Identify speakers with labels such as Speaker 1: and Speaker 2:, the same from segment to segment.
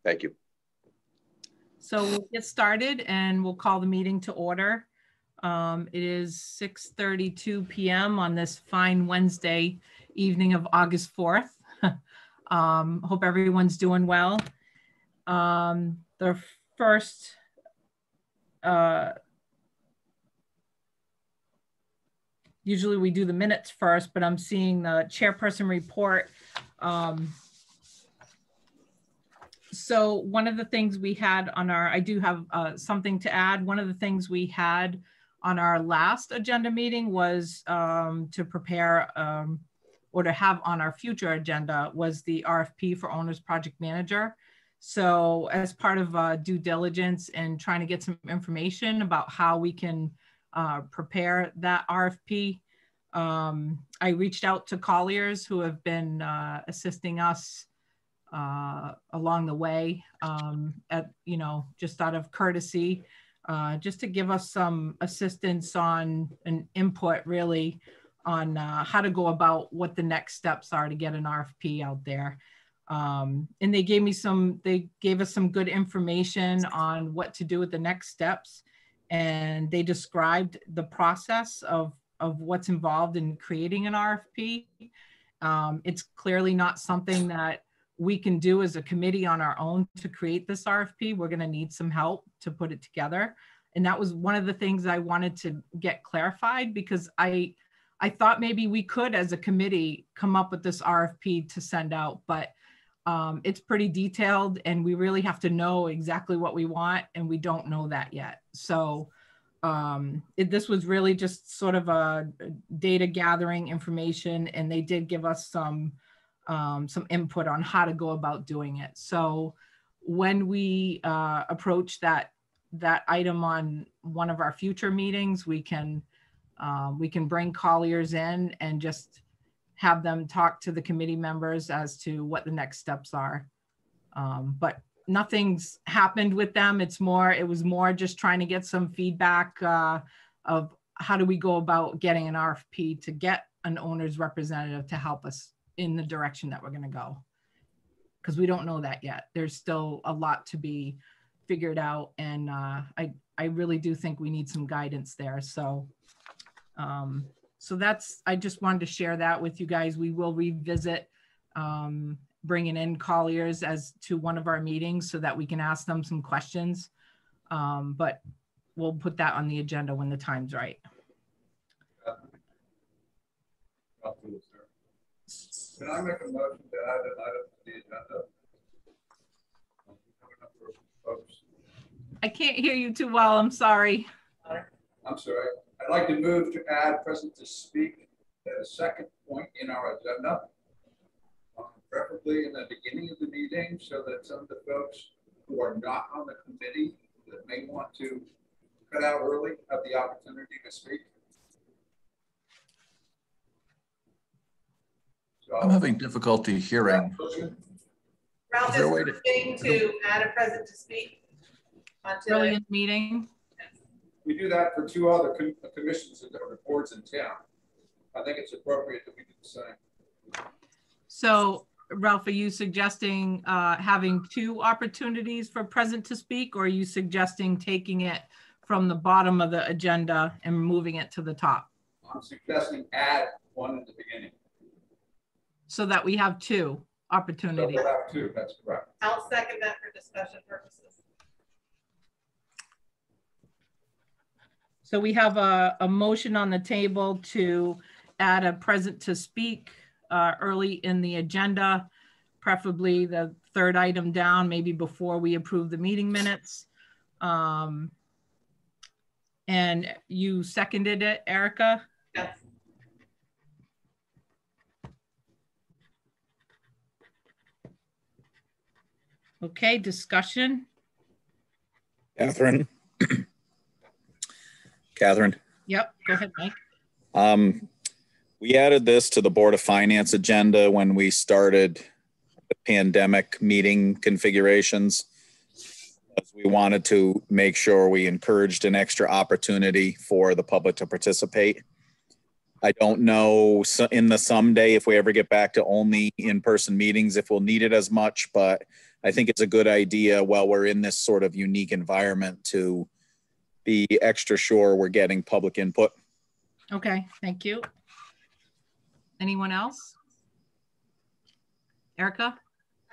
Speaker 1: Thank you.
Speaker 2: So we'll get started and we'll call the meeting to order. It is 6:32 p.m. on this fine Wednesday evening of August 4th. Hope everyone's doing well. The first usually we do the minutes first, but I'm seeing the chairperson report. So one of the things we had on our, I do have something to add. One of the things we had on our last agenda meeting was to prepare or to have on our future agenda was the RFP for Owner's Project Manager. So as part of due diligence and trying to get some information about how we can prepare that RFP, I reached out to Colliers who have been assisting us along the way just out of courtesy, just to give us some assistance on an input really on how to go about what the next steps are to get an RFP out there. And they gave us some good information on what to do with the next steps. And they described the process of what's involved in creating an RFP. It's clearly not something that we can do as a committee on our own to create this RFP. We're going to need some help to put it together. And that was one of the things I wanted to get clarified, because I thought maybe we could, as a committee, come up with this RFP to send out, but it's pretty detailed and we really have to know exactly what we want, and we don't know that yet. So this was really just sort of a data gathering information, and they did give us some input on how to go about doing it. So when we approach that item on one of our future meetings, we can bring Colliers in and just have them talk to the committee members as to what the next steps are. But nothing's happened with them. It was more just trying to get some feedback of how do we go about getting an RFP to get an owner's representative to help us in the direction that we're going to go, because we don't know that yet. There's still a lot to be figured out, and I really do think we need some guidance there. So I just wanted to share that with you guys. We will revisit bringing in Colliers as to one of our meetings so that we can ask them some questions, but we'll put that on the agenda when the time's right.
Speaker 3: Can I make a motion to add an item to the agenda?
Speaker 2: I can't hear you too well. I'm sorry.
Speaker 3: I'm sorry. I'd like to move to add present to speak at a second point in our agenda, preferably in the beginning of the meeting, so that some of the folks who are not on the committee that may want to cut out early have the opportunity to speak.
Speaker 4: I'm having difficulty hearing.
Speaker 5: Ralph is moving to add a present to speak onto
Speaker 2: early in the meeting.
Speaker 3: We do that for two other commissions and reports in town. I think it's appropriate that we do the same.
Speaker 2: So, Ralph, are you suggesting having two opportunities for present to speak, or are you suggesting taking it from the bottom of the agenda and moving it to the top?
Speaker 3: I'm suggesting add one at the beginning,
Speaker 2: so that we have two opportunities.
Speaker 3: So we'll have two, that's correct.
Speaker 5: I'll second that for discussion purposes.
Speaker 2: So we have a motion on the table to add a present to speak early in the agenda, preferably the third item down, maybe before we approve the meeting minutes. And you seconded it, Erica?
Speaker 5: Yes.
Speaker 2: Okay, discussion.
Speaker 4: Catherine. Catherine.
Speaker 2: Yep, go ahead, Mike.
Speaker 4: We added this to the Board of Finance agenda when we started the pandemic meeting configurations. We wanted to make sure we encouraged an extra opportunity for the public to participate. I don't know in the someday if we ever get back to only in-person meetings, if we'll need it as much, but I think it's a good idea while we're in this sort of unique environment to be extra sure we're getting public input.
Speaker 2: Okay, thank you. Anyone else? Erica?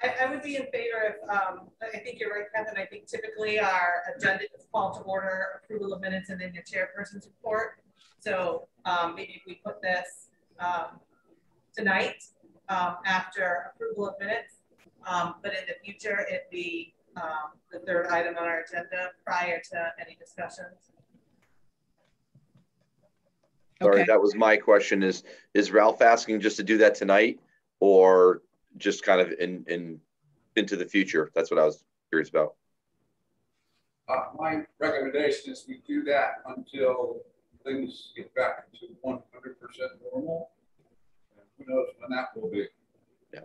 Speaker 5: I would be in favor of, I think you're right, Kevin. I think typically our agenda is call to order, approval of minutes, and then your chairperson's report. So maybe if we put this tonight after approval of minutes, but in the future, it be the third item on our agenda prior to any discussions.
Speaker 1: Sorry,
Speaker 2: Okay.
Speaker 1: that was my question. Is Ralph asking just to do that tonight, or just kind of into the future? That's what I was curious about.
Speaker 3: My recommendation is we do that until things get back to 100% normal. And who knows when that will be.
Speaker 1: Yeah.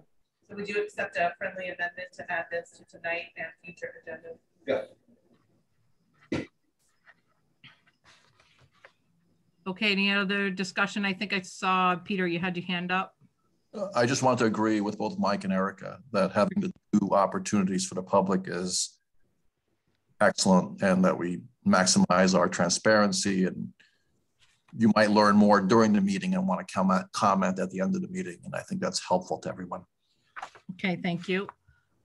Speaker 5: So would you accept a friendly amendment to add this to tonight and future agendas?
Speaker 3: Yes.
Speaker 2: Okay, any other discussion? I think I saw, Peter, you had your hand up.
Speaker 6: I just want to agree with both Mike and Erica that having the two opportunities for the public is excellent, and that we maximize our transparency, and you might learn more during the meeting and want to comment at the end of the meeting. And I think that's helpful to everyone.
Speaker 2: Okay, thank you.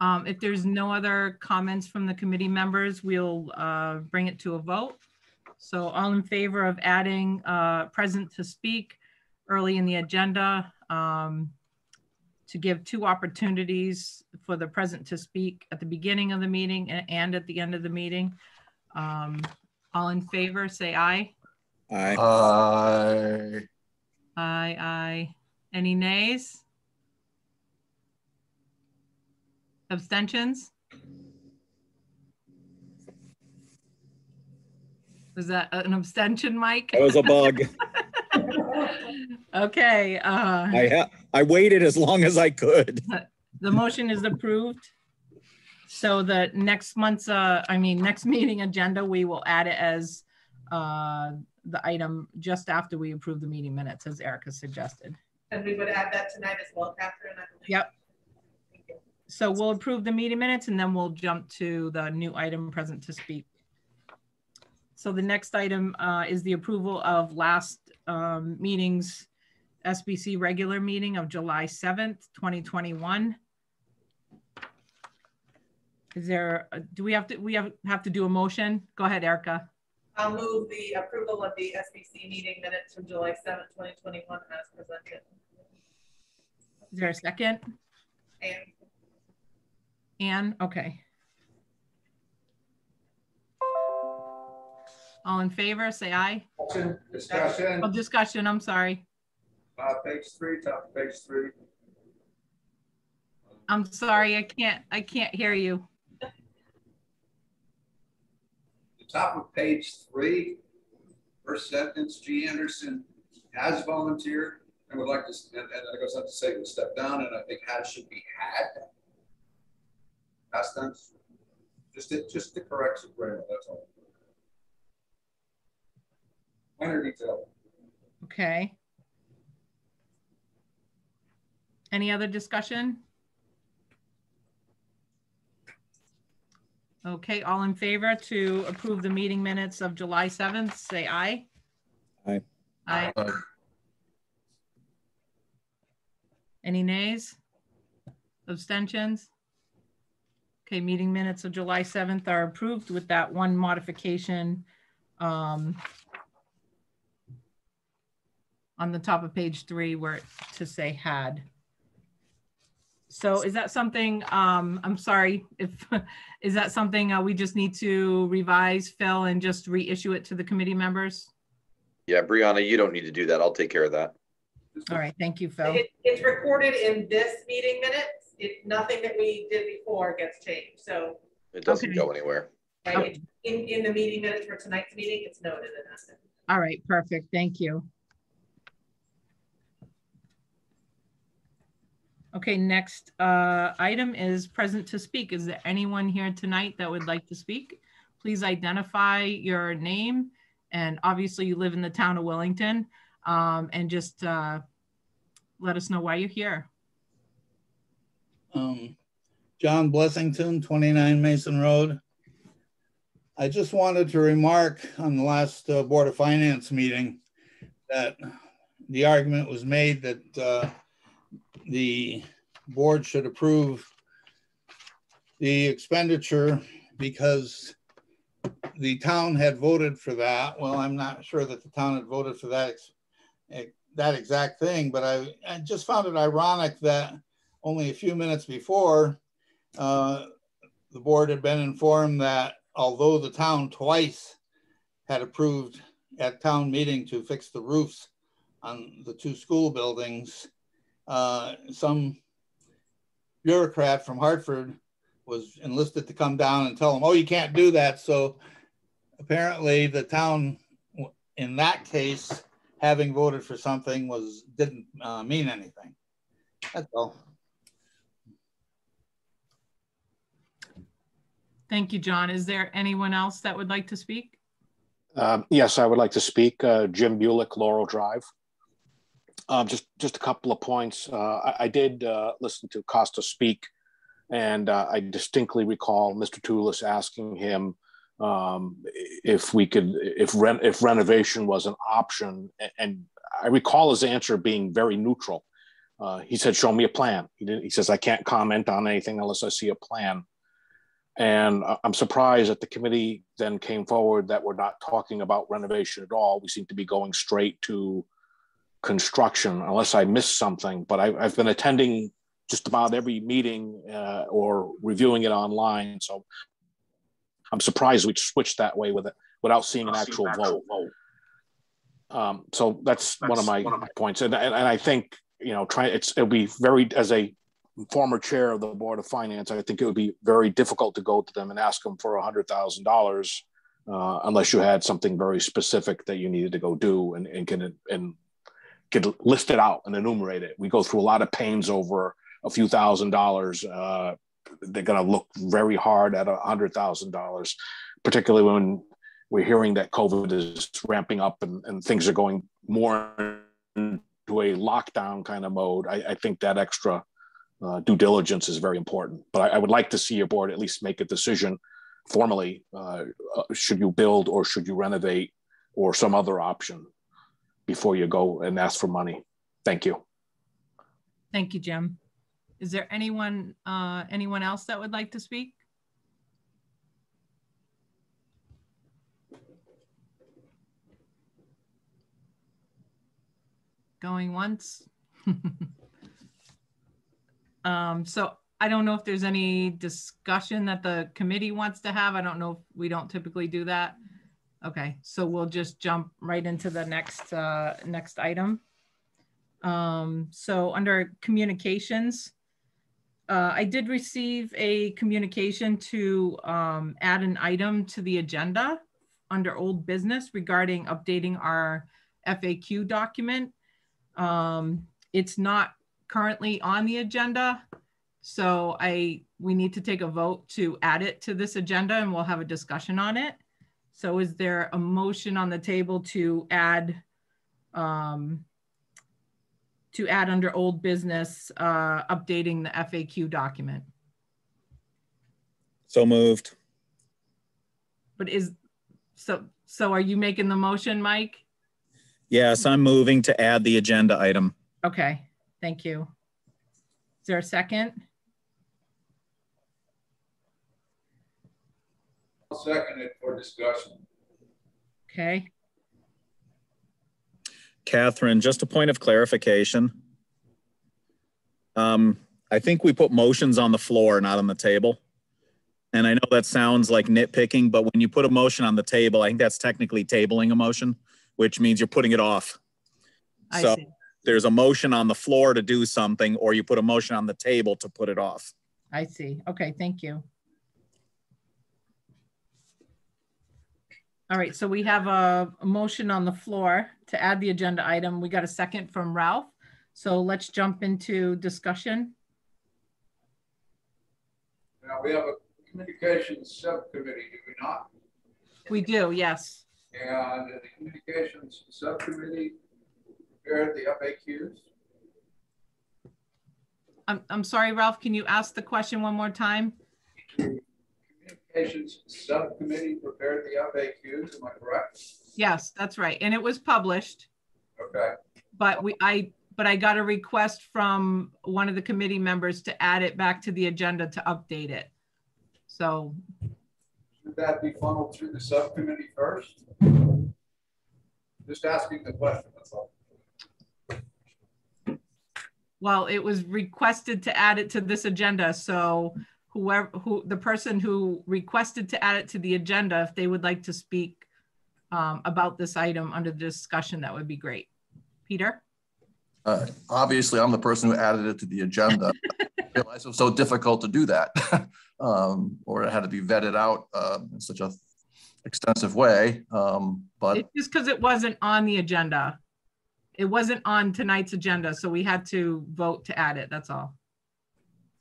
Speaker 2: If there's no other comments from the committee members, we'll bring it to a vote. So all in favor of adding present to speak early in the agenda, to give two opportunities for the present to speak at the beginning of the meeting and at the end of the meeting. All in favor, say aye.
Speaker 4: Aye.
Speaker 6: Aye.
Speaker 2: Aye, aye. Any nays? Abstentions? Was that an abstention, Mike?
Speaker 4: That was a bug.
Speaker 2: Okay.
Speaker 4: I waited as long as I could.
Speaker 2: The motion is approved. So the next month's, next meeting agenda, we will add it as the item just after we approve the meeting minutes, as Erica suggested.
Speaker 5: And we would add that tonight as well, Catherine, I believe.
Speaker 2: Yep. So we'll approve the meeting minutes and then we'll jump to the new item present to speak. So the next item is the approval of last meeting's SBC regular meeting of July 7th, 2021. Is there, do we have to do a motion? Go ahead, Erica.
Speaker 5: I'll move the approval of the SBC meeting minutes from July 7th, 2021 as presented.
Speaker 2: Is there a second? Anne, okay. All in favor, say aye.
Speaker 3: Discussion.
Speaker 2: Oh, discussion, I'm sorry.
Speaker 3: Page 3, top of page 3.
Speaker 2: I'm sorry, I can't hear you.
Speaker 3: The top of page 3, first sentence, G. Anderson has volunteered and would like to, and then it goes on to say, would step down, and I think has should be had. Past tense. Just to correct some grammar, that's all. Minor detail.
Speaker 2: Okay. Any other discussion? Okay, all in favor to approve the meeting minutes of July 7th, say aye.
Speaker 4: Aye.
Speaker 2: Aye.
Speaker 6: Aye.
Speaker 2: Any nays? Abstentions? Okay, meeting minutes of July 7th are approved with that one modification on the top of page 3 where it to say had. So is that something, I'm sorry, is that something we just need to revise, Phil, and just reissue it to the committee members?
Speaker 1: Yeah, Brianna, you don't need to do that. I'll take care of that.
Speaker 2: All right, thank you, Phil.
Speaker 5: It's recorded in this meeting minutes. Nothing that we did before gets changed. So
Speaker 1: It doesn't go anywhere.
Speaker 5: right,
Speaker 2: Okay.
Speaker 5: in the meeting minutes for tonight's meeting, it's noted in that.
Speaker 2: All right, perfect, thank you. Okay, next item is present to speak. Is there anyone here tonight that would like to speak? Please identify your name, and obviously you live in the town of Willington, and just let us know why you're here.
Speaker 7: John Blessington, 29 Mason Road. I just wanted to remark on the last Board of Finance meeting that the argument was made that the board should approve the expenditure because the town had voted for that. Well, I'm not sure that the town had voted for that exact thing, but I just found it ironic that only a few minutes before, the board had been informed that although the town twice had approved at town meeting to fix the roofs on the 2 school buildings, some bureaucrat from Hartford was enlisted to come down and tell them, oh, you can't do that. So apparently the town, in that case, having voted for something didn't mean anything. That's all.
Speaker 2: Thank you, John. Is there anyone else that would like to speak?
Speaker 8: Yes, I would like to speak. Jim Bulick, Laurel Drive. Just a couple of points. I did listen to Costa speak, and I distinctly recall Mr. Toulis asking him if renovation was an option, and I recall his answer being very neutral. He said, "Show me a plan." He says, "I can't comment on anything unless I see a plan." And I'm surprised that the committee then came forward that we're not talking about renovation at all. We seem to be going straight to construction, unless I missed something. But I've been attending just about every meeting or reviewing it online. So I'm surprised we switched that way with it without seeing an actual vote. So that's one of my points. And I think, you know, it'll be very, as a former chair of the Board of Finance, I think it would be very difficult to go to them and ask them for $100,000 unless you had something very specific that you needed to go do and could list it out and enumerate it. We go through a lot of pains over a few $1,000s. They're going to look very hard at $100,000, particularly when we're hearing that COVID is ramping up and things are going more into a lockdown kind of mode. I think that extra due diligence is very important. But I would like to see your board at least make a decision formally. Should you build or should you renovate or some other option before you go and ask for money? Thank you.
Speaker 2: Thank you, Jim. Is there anyone else that would like to speak? Going once. So I don't know if there's any discussion that the committee wants to have. I don't know if we don't typically do that. Okay, so we'll just jump right into the next item. So under communications, I did receive a communication to add an item to the agenda under old business regarding updating our FAQ document. It's not currently on the agenda, so we need to take a vote to add it to this agenda, and we'll have a discussion on it. So is there a motion on the table to add under old business, updating the FAQ document?
Speaker 4: So moved.
Speaker 2: But so are you making the motion, Mike?
Speaker 4: Yes, I'm moving to add the agenda item.
Speaker 2: Okay, thank you. Is there a second?
Speaker 3: I'll second it for discussion.
Speaker 2: Okay.
Speaker 4: Catherine, just a point of clarification. I think we put motions on the floor, not on the table. And I know that sounds like nitpicking, but when you put a motion on the table, I think that's technically tabling a motion, which means you're putting it off. So there's a motion on the floor to do something, or you put a motion on the table to put it off.
Speaker 2: I see. Okay, thank you. All right, so we have a motion on the floor to add the agenda item. We got a second from Ralph. So let's jump into discussion.
Speaker 3: Now we have a communications subcommittee, do we not?
Speaker 2: We do, yes.
Speaker 3: And the communications subcommittee prepared the FAQs?
Speaker 2: I'm sorry, Ralph, can you ask the question one more time?
Speaker 3: Communications Subcommittee prepared the FAQs, am I correct?
Speaker 2: Yes, that's right. And it was published.
Speaker 3: Okay.
Speaker 2: But I got a request from one of the committee members to add it back to the agenda to update it. So.
Speaker 3: Should that be funneled through the subcommittee first? Just asking the question, that's all.
Speaker 2: Well, it was requested to add it to this agenda. So the person who requested to add it to the agenda, if they would like to speak about this item under the discussion, that would be great. Peter?
Speaker 6: Obviously, I'm the person who added it to the agenda. I realized it was so difficult to do that, or it had to be vetted out in such a extensive way. But
Speaker 2: it's just because it wasn't on the agenda. It wasn't on tonight's agenda, so we had to vote to add it. That's all.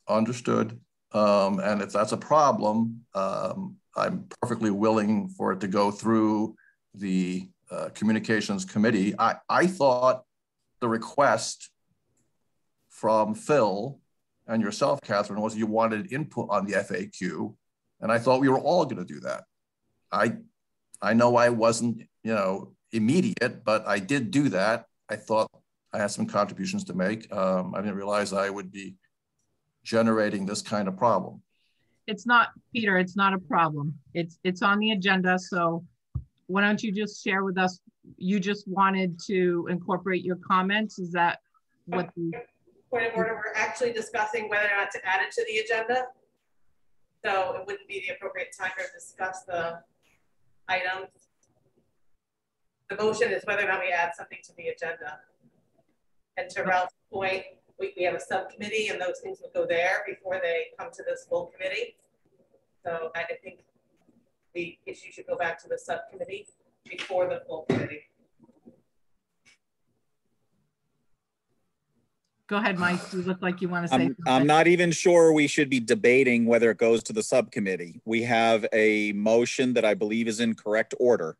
Speaker 6: Understood. And if that's a problem, I'm perfectly willing for it to go through the communications committee. I thought the request from Phil and yourself, Catherine, was you wanted input on the FAQ, and I thought we were all going to do that. I know I wasn't, immediate, but I did do that. I thought I had some contributions to make. I didn't realize I would be generating this kind of problem.
Speaker 2: It's not, Peter, it's not a problem. It's on the agenda. So why don't you just share with us, you just wanted to incorporate your comments? Is that what the—
Speaker 5: Point of order, we're actually discussing whether or not to add it to the agenda. So it wouldn't be the appropriate time to discuss the items. The motion is whether or not we add something to the agenda. And to Ralph's point, we have a subcommittee and those things will go there before they come to this full committee. So I think the issue should go back to the subcommittee before the full committee.
Speaker 2: Go ahead, Mike. You look like you want to say something.
Speaker 4: I'm not even sure we should be debating whether it goes to the subcommittee. We have a motion that I believe is in correct order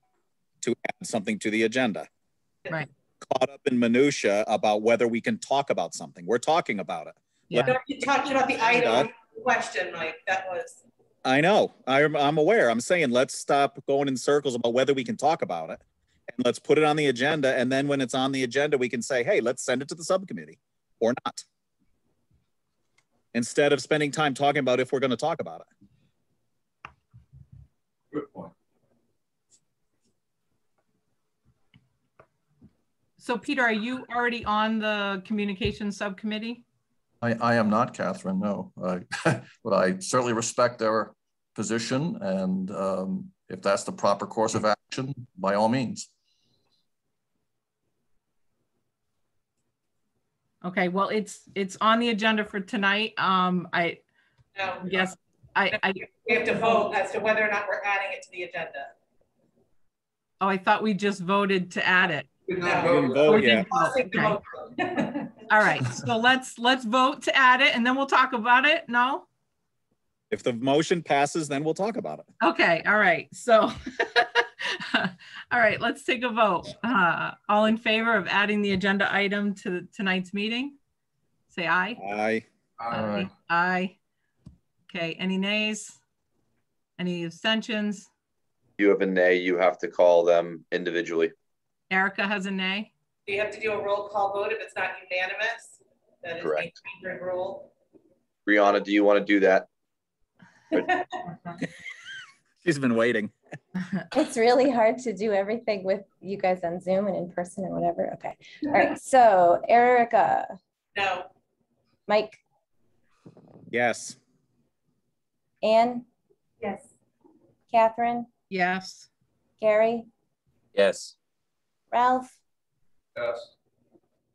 Speaker 4: to add something to the agenda.
Speaker 2: Right.
Speaker 4: Caught up in minutia about whether we can talk about something. We're talking about it.
Speaker 2: Yeah.
Speaker 5: You're talking about the item question, Mike. That was.
Speaker 4: I know. I'm aware. I'm saying let's stop going in circles about whether we can talk about it, and let's put it on the agenda. And then when it's on the agenda, we can say, hey, let's send it to the subcommittee or not. Instead of spending time talking about if we're going to talk about it.
Speaker 3: Good point.
Speaker 2: So Peter, are you already on the communications subcommittee?
Speaker 6: I am not, Catherine, no. But I certainly respect their position, and if that's the proper course of action, by all means.
Speaker 2: Okay, well, it's on the agenda for tonight. Yes,
Speaker 5: we have to vote as to whether or not we're adding it to the agenda.
Speaker 2: Oh, I thought we just voted to add it.
Speaker 4: Vote yet.
Speaker 2: Okay. All right, so let's vote to add it and then we'll talk about it. No?
Speaker 4: If the motion passes, then we'll talk about it.
Speaker 2: Okay, all right. So, all right, let's take a vote. All in favor of adding the agenda item to tonight's meeting? Say aye.
Speaker 4: Aye.
Speaker 6: Aye.
Speaker 2: Aye. Okay, any nays? Any abstentions?
Speaker 1: You have a nay, you have to call them individually.
Speaker 2: Erica has a nay.
Speaker 5: Do you have to do a roll call vote if it's not unanimous? That is
Speaker 1: Correct.
Speaker 5: a standard rule.
Speaker 1: Brianna, do you want to do that?
Speaker 4: She's been waiting.
Speaker 9: It's really hard to do everything with you guys on Zoom and in person and whatever. Okay. All right. So Erica.
Speaker 5: No.
Speaker 9: Mike.
Speaker 4: Yes.
Speaker 9: Anne.
Speaker 5: Yes.
Speaker 9: Catherine.
Speaker 2: Yes.
Speaker 9: Gary.
Speaker 10: Yes.
Speaker 9: Ralph.
Speaker 3: Yes.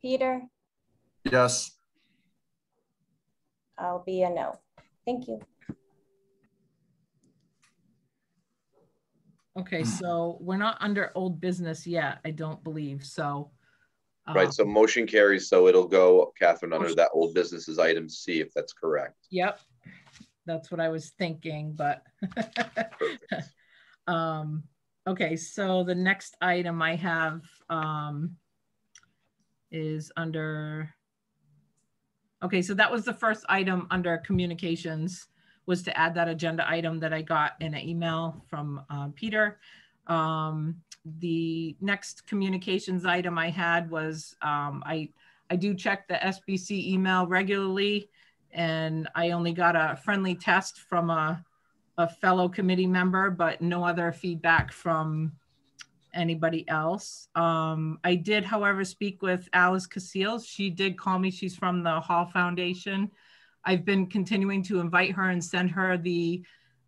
Speaker 9: Peter.
Speaker 6: Yes.
Speaker 9: I'll be a no. Thank you.
Speaker 2: Okay, so we're not under old business yet, I don't believe. So
Speaker 1: Right, so motion carries, so it'll go, Catherine, under that old business item C, if that's correct.
Speaker 2: Yep, that's what I was thinking, but okay, so the next item I have is under, Okay, so that was the first item under communications, was to add that agenda item that I got in an email from Peter. The next communications item I had was I do check the SBC email regularly, and I only got a friendly test from a fellow committee member, but no other feedback from anybody else. I did, however, speak with Alice Casillas. She did call me. She's from the Hall Foundation. I've been continuing to invite her and send her the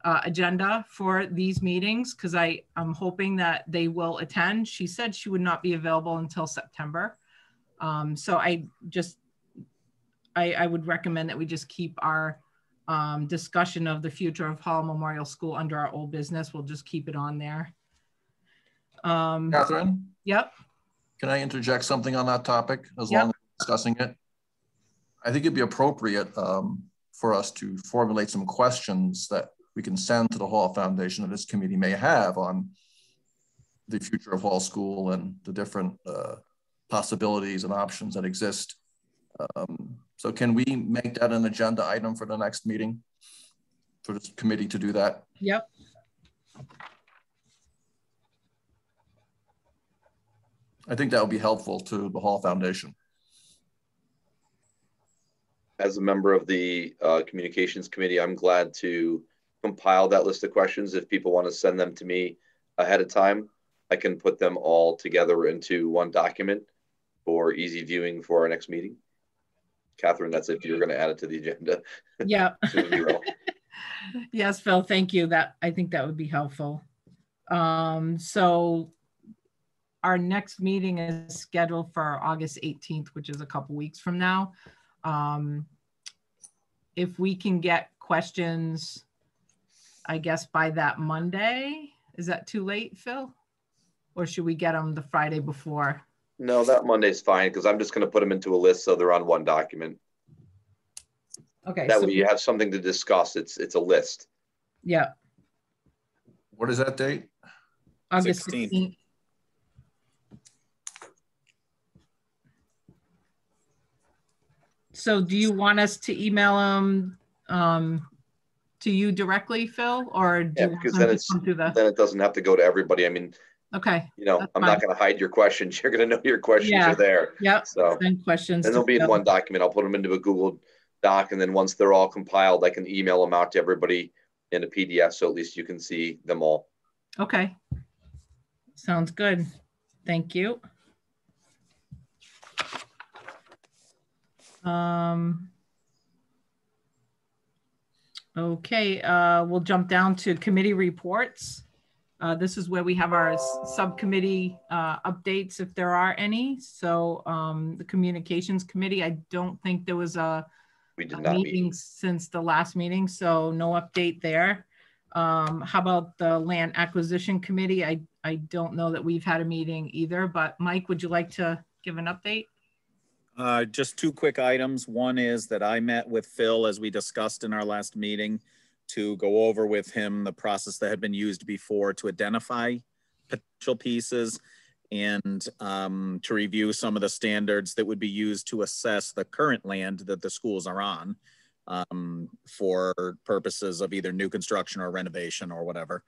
Speaker 2: agenda for these meetings because I'm hoping that they will attend. She said she would not be available until September. So I would recommend that we just keep our discussion of the future of Hall Memorial School under our old business. We'll just keep it on there.
Speaker 6: Catherine?
Speaker 2: Yep.
Speaker 6: Can I interject something on that topic as long as we're discussing it? I think it'd be appropriate for us to formulate some questions that we can send to the Hall Foundation that this committee may have on the future of Hall School and the different possibilities and options that exist. So can we make that an agenda item for the next meeting for this committee to do that?
Speaker 2: Yep.
Speaker 6: I think that would be helpful to the Hall Foundation.
Speaker 1: As a member of the communications committee, I'm glad to compile that list of questions. If people want to send them to me ahead of time, I can put them all together into one document for easy viewing for our next meeting. Catherine, that's if you're going to add it to the agenda.
Speaker 2: Yeah.
Speaker 1: Soon as you will.
Speaker 2: Yes, Phil, thank you. I think that would be helpful. So our next meeting is scheduled for August 18th, which is a couple weeks from now. If we can get questions, I guess by that Monday, is that too late, Phil? Or should we get them the Friday before?
Speaker 1: No, that Monday's fine because I'm just going to put them into a list so they're on one document.
Speaker 2: Okay.
Speaker 1: That way you have something to discuss. It's a list.
Speaker 2: Yeah.
Speaker 6: What is that date?
Speaker 2: August 16th. So do you want us to email them to you directly, Phil, or do you want
Speaker 1: because
Speaker 2: them to come through the...
Speaker 1: then it doesn't have to go to everybody. I mean,
Speaker 2: okay,
Speaker 1: you know, I'm not going to hide your questions. You're going to know your questions are there.
Speaker 2: Yep.
Speaker 1: So
Speaker 2: send questions.
Speaker 1: And they'll be in one document. I'll put them into a Google Doc, and then once they're all compiled, I can email them out to everybody in a PDF, so at least you can see them all.
Speaker 2: Okay. Sounds good. Thank you. Okay, we'll jump down to committee reports. This is where we have our subcommittee updates, if there are any. So the communications committee, I don't think there was a meeting since the last meeting, so no update there. How about the land acquisition committee? I don't know that we've had a meeting either, but Mike, would you like to give an update?
Speaker 4: Just two quick items. One is that I met with Phil, as we discussed in our last meeting, to go over with him the process that had been used before to identify potential pieces and to review some of the standards that would be used to assess the current land that the schools are on for purposes of either new construction or renovation or whatever.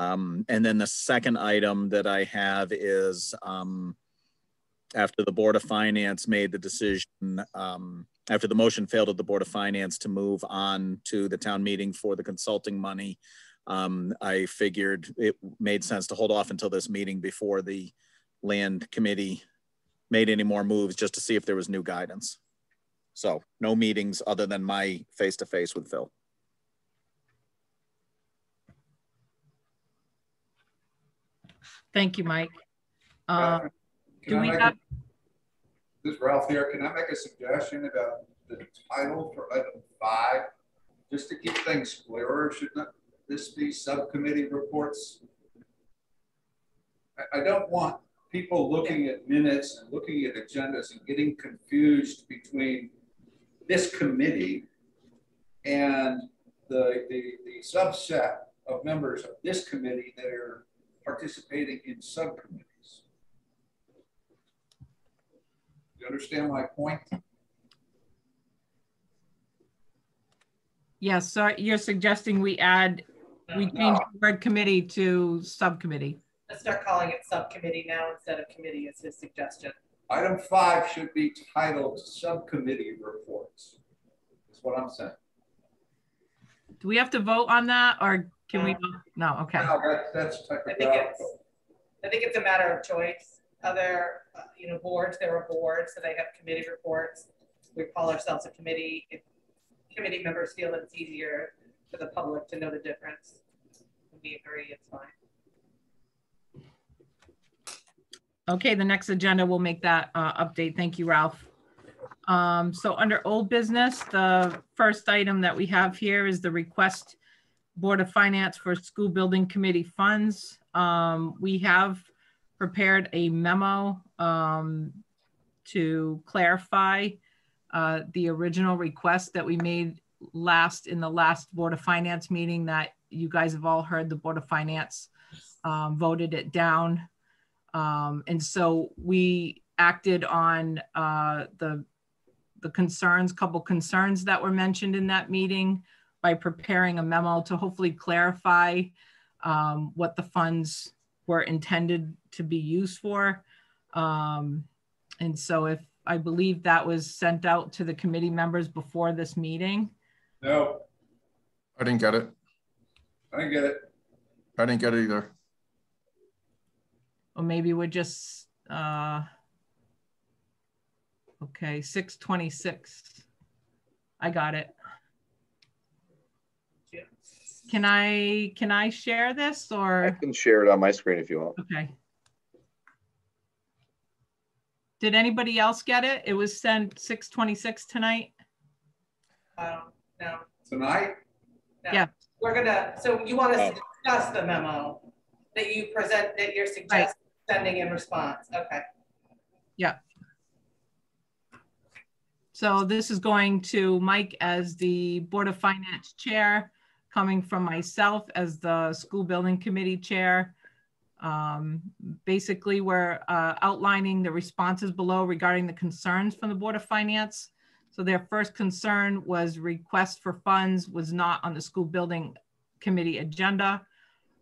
Speaker 4: And then the second item that I have is after the Board of Finance made the decision, after the motion failed at the Board of Finance to move on to the town meeting for the consulting money, I figured it made sense to hold off until this meeting before the land committee made any more moves, just to see if there was new guidance. So no meetings other than my face-to-face with Phil.
Speaker 2: Thank you, Mike.
Speaker 3: This is Ralph here. Can I make a suggestion about the title for item 5? Just to keep things clearer, should not this be subcommittee reports? I don't want people looking at minutes and looking at agendas and getting confused between this committee and the subset of members of this committee that are participating in subcommittees. You understand my point?
Speaker 2: Yes, so you're suggesting we change the word committee to subcommittee.
Speaker 5: Let's start calling it subcommittee now instead of committee is his suggestion.
Speaker 3: Item 5 should be titled Subcommittee Reports. That's what I'm saying.
Speaker 2: Do we have to vote on that, or can we? No, okay.
Speaker 3: No, that's
Speaker 5: I think it's a matter of choice. Other, boards, there are boards, so they have committee reports. We call ourselves a committee. If committee members feel that it's easier for the public to know the difference, we agree, it's fine.
Speaker 2: Okay, the next agenda will make that update. Thank you, Ralph. So under old business, the first item that we have here is the request Board of Finance for school building committee funds. We have prepared a memo to clarify the original request that we made in the last Board of Finance meeting that you guys have all heard. The Board of Finance voted it down. And so we acted on the couple concerns that were mentioned in that meeting by preparing a memo to hopefully clarify what the funds were intended to be used for. And so I believe that was sent out to the committee members before this meeting.
Speaker 3: No.
Speaker 6: I didn't get it.
Speaker 3: I didn't get it.
Speaker 6: I didn't get it either.
Speaker 2: Or maybe we're just, okay, 6/26. I got it. Can I share this or?
Speaker 1: I can share it on my screen if you want.
Speaker 2: Okay. Did anybody else get it? It was sent 6/26 tonight.
Speaker 5: No.
Speaker 3: Tonight?
Speaker 5: No.
Speaker 2: Yeah.
Speaker 5: So you want us to discuss the memo that you present, that you're suggesting sending in response. Okay.
Speaker 2: Yeah. So this is going to Mike as the Board of Finance chair, coming from myself as the school building committee chair. Basically, we're outlining the responses below regarding the concerns from the Board of Finance. So their first concern was request for funds was not on the school building committee agenda.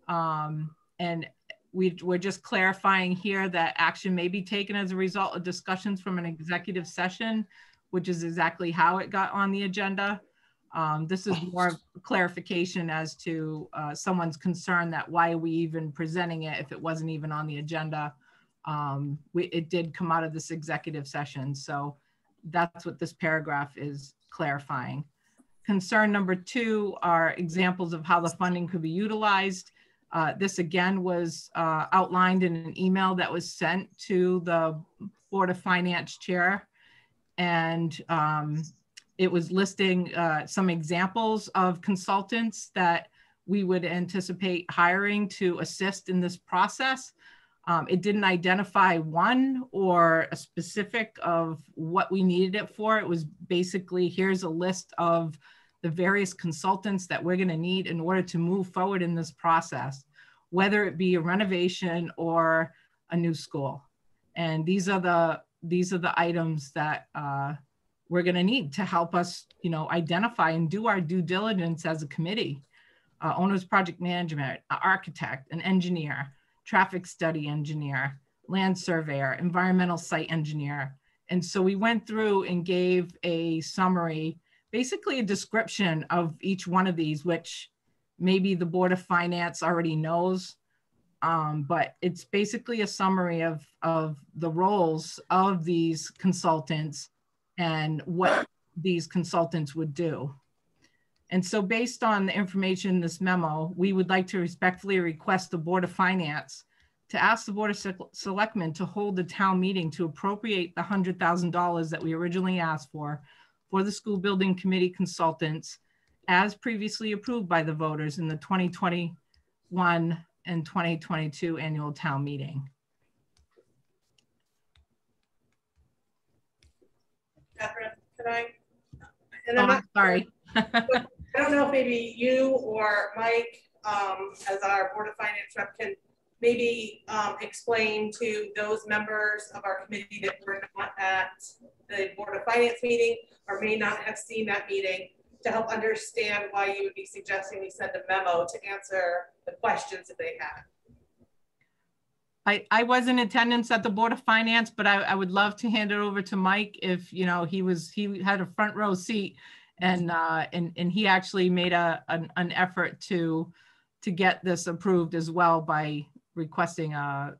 Speaker 2: And we're just clarifying here that action may be taken as a result of discussions from an executive session, which is exactly how it got on the agenda. This is more of clarification as to someone's concern that why are we even presenting it if it wasn't even on the agenda. It did come out of this executive session. So that's what this paragraph is clarifying. Concern number 2 are examples of how the funding could be utilized. This again was outlined in an email that was sent to the Board of Finance chair. And it was listing some examples of consultants that we would anticipate hiring to assist in this process. It didn't identify one or a specific of what we needed it for. It was basically, here's a list of the various consultants that we're going to need in order to move forward in this process, whether it be a renovation or a new school. And these are the items that we're going to need to help us, identify and do our due diligence as a committee. Owner's project management, architect, an engineer, traffic study engineer, land surveyor, environmental site engineer. And so we went through and gave a summary, basically a description of each one of these, which maybe the Board of Finance already knows, but it's basically a summary of the roles of these consultants and what these consultants would do. And so based on the information in this memo, we would like to respectfully request the Board of Finance to ask the Board of Selectmen to hold a town meeting to appropriate the $100,000 that we originally asked for the school building committee consultants as previously approved by the voters in the 2021 and 2022 annual town meeting.
Speaker 5: Catherine, can I? And
Speaker 2: I'm sorry.
Speaker 5: I don't know if maybe you or Mike, as our Board of Finance rep, can maybe explain to those members of our committee that were not at the Board of Finance meeting or may not have seen that meeting, to help understand why you would be suggesting we send a memo to answer the questions that they had.
Speaker 2: I was in attendance at the Board of Finance, but I would love to hand it over to Mike if, you know, he had a front row seat and he actually made an effort to get this approved as well by requesting a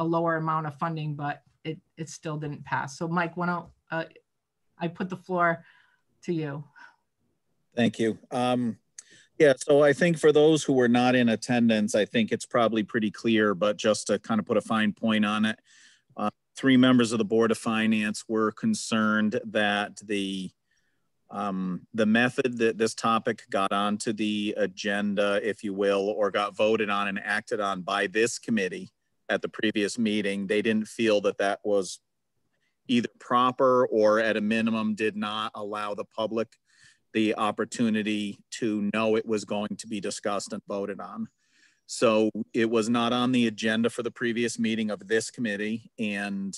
Speaker 2: lower amount of funding, but it still didn't pass. So Mike, why don't I put the floor to you.
Speaker 4: Thank you. Yeah, so I think for those who were not in attendance, I think it's probably pretty clear, but just to kind of put a fine point on it, 3 members of the Board of Finance were concerned that the method that this topic got onto the agenda, if you will, or got voted on and acted on by this committee at the previous meeting, they didn't feel that that was either proper or at a minimum did not allow the public the opportunity to know it was going to be discussed and voted on. So it was not on the agenda for the previous meeting of this committee, and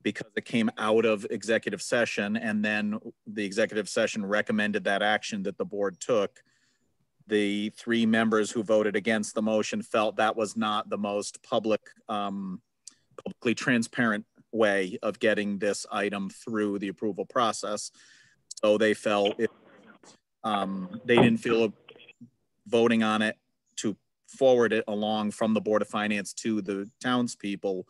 Speaker 4: because it came out of executive session and then the executive session recommended that action that the board took, the 3 members who voted against the motion felt that was not the most publicly transparent way of getting this item through the approval process. So they felt they didn't feel voting on it to forward it along from the Board of Finance to the townspeople,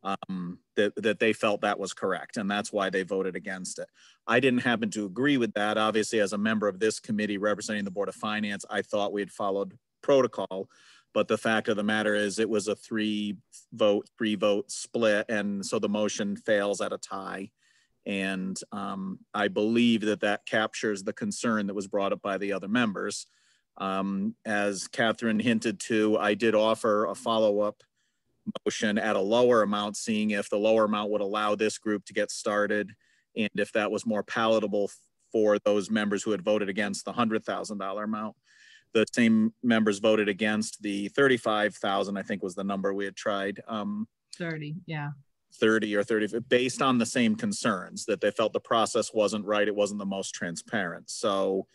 Speaker 4: that they felt that was correct. And that's why they voted against it. I didn't happen to agree with that. Obviously, as a member of this committee representing the Board of Finance, I thought we had followed protocol. But the fact of the matter is it was a 3-vote split. And so the motion fails at a tie. And I believe that captures the concern that was brought up by the other members. As Catherine hinted to, I did offer a follow-up motion at a lower amount, seeing if the lower amount would allow this group to get started and if that was more palatable for those members who had voted against the $100,000 amount. The same members voted against the $35,000, I think was the number we had tried.
Speaker 2: 30, yeah.
Speaker 4: 30 or 30, based on the same concerns that they felt the process wasn't right. It wasn't the most transparent. So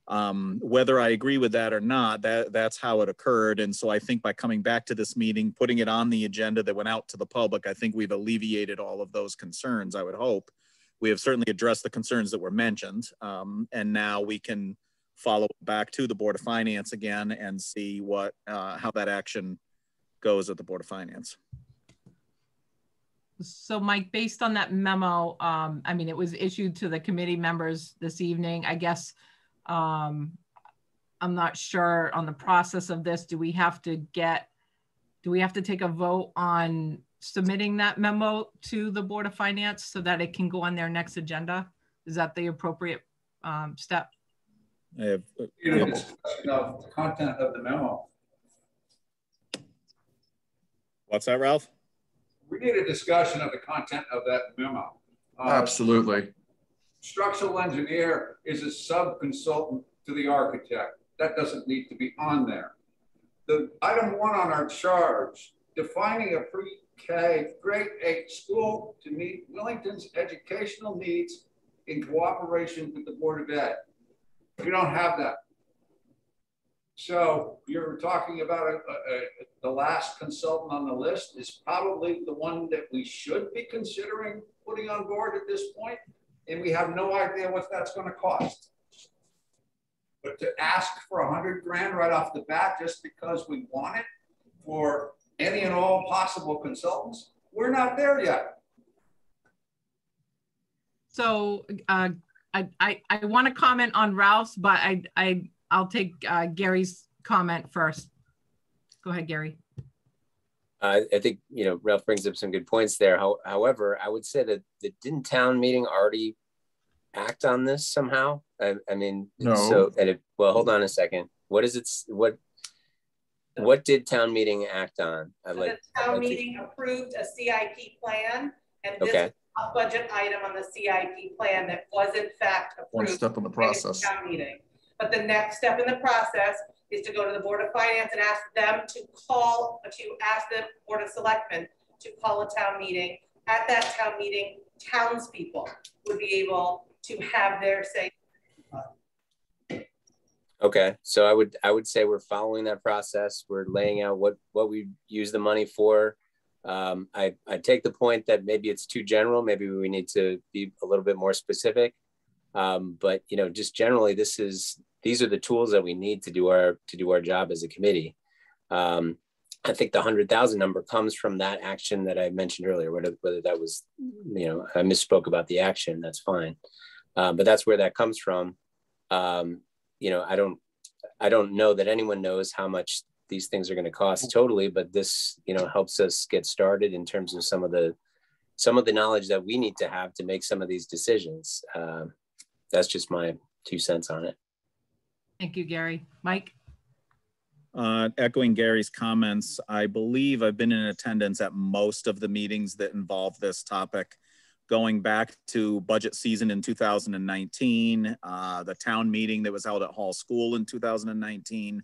Speaker 4: whether I agree with that or not, that's how it occurred. And so I think by coming back to this meeting, putting it on the agenda that went out to the public, I think we've alleviated all of those concerns, I would hope. We have certainly addressed the concerns that were mentioned. And now we can follow back to the Board of Finance again and see how that action goes at the Board of Finance.
Speaker 2: So Mike, based on that memo, I mean, it was issued to the committee members this evening. I guess I'm not sure on the process of this. Do we have to take a vote on submitting that memo to the Board of Finance so that it can go on their next agenda? Is that the appropriate step?
Speaker 3: A discussion of the content of the memo.
Speaker 4: What's that, Ralph?
Speaker 3: We need a discussion of the content of that memo.
Speaker 6: Absolutely.
Speaker 3: Structural engineer is a sub-consultant to the architect. That doesn't need to be on there. The item 1 on our charge, defining a pre-K grade 8 school to meet Willington's educational needs in cooperation with the Board of Ed. We don't have that. So you're talking about the last consultant on the list is probably the one that we should be considering putting on board at this point, and we have no idea what that's going to cost. But to ask for $100 grand right off the bat just because we want it for any and all possible consultants, we're not there yet.
Speaker 2: So I want to comment on Ralph's, but I'll take Gary's comment first. Go ahead, Gary.
Speaker 10: I think, Ralph brings up some good points there. However, I would say that didn't town meeting already act on this somehow? I mean,
Speaker 6: no.
Speaker 10: So, well, hold on a second. What is it? What did town meeting act on?
Speaker 5: The town meeting approved a CIP plan, and this is a budget item on the CIP plan that was in fact approved.
Speaker 6: One step in the process.
Speaker 5: Town meeting. But the next step in the process is to go to the Board of Finance and ask them to ask the Board of Selectmen to call a town meeting. At that town meeting, townspeople would be able to have their say.
Speaker 10: Okay, so I would say we're following that process. We're laying out what we use the money for. I take the point that maybe it's too general. Maybe we need to be a little bit more specific. But you know, just generally, these are the tools that we need to do our job as a committee. I think the 100,000 number comes from that action that I mentioned earlier. Whether that was, you know, I misspoke about the action. That's fine, but that's where that comes from. You know, I don't know that anyone knows how much these things are going to cost totally, but this, you know, helps us get started in terms of some of the knowledge that we need to have to make some of these decisions. That's just my 2 cents on it.
Speaker 2: Thank you, Gary. Mike?
Speaker 4: Echoing Gary's comments, I believe I've been in attendance at most of the meetings that involve this topic, going back to budget season in 2019, the town meeting that was held at Hall School in 2019.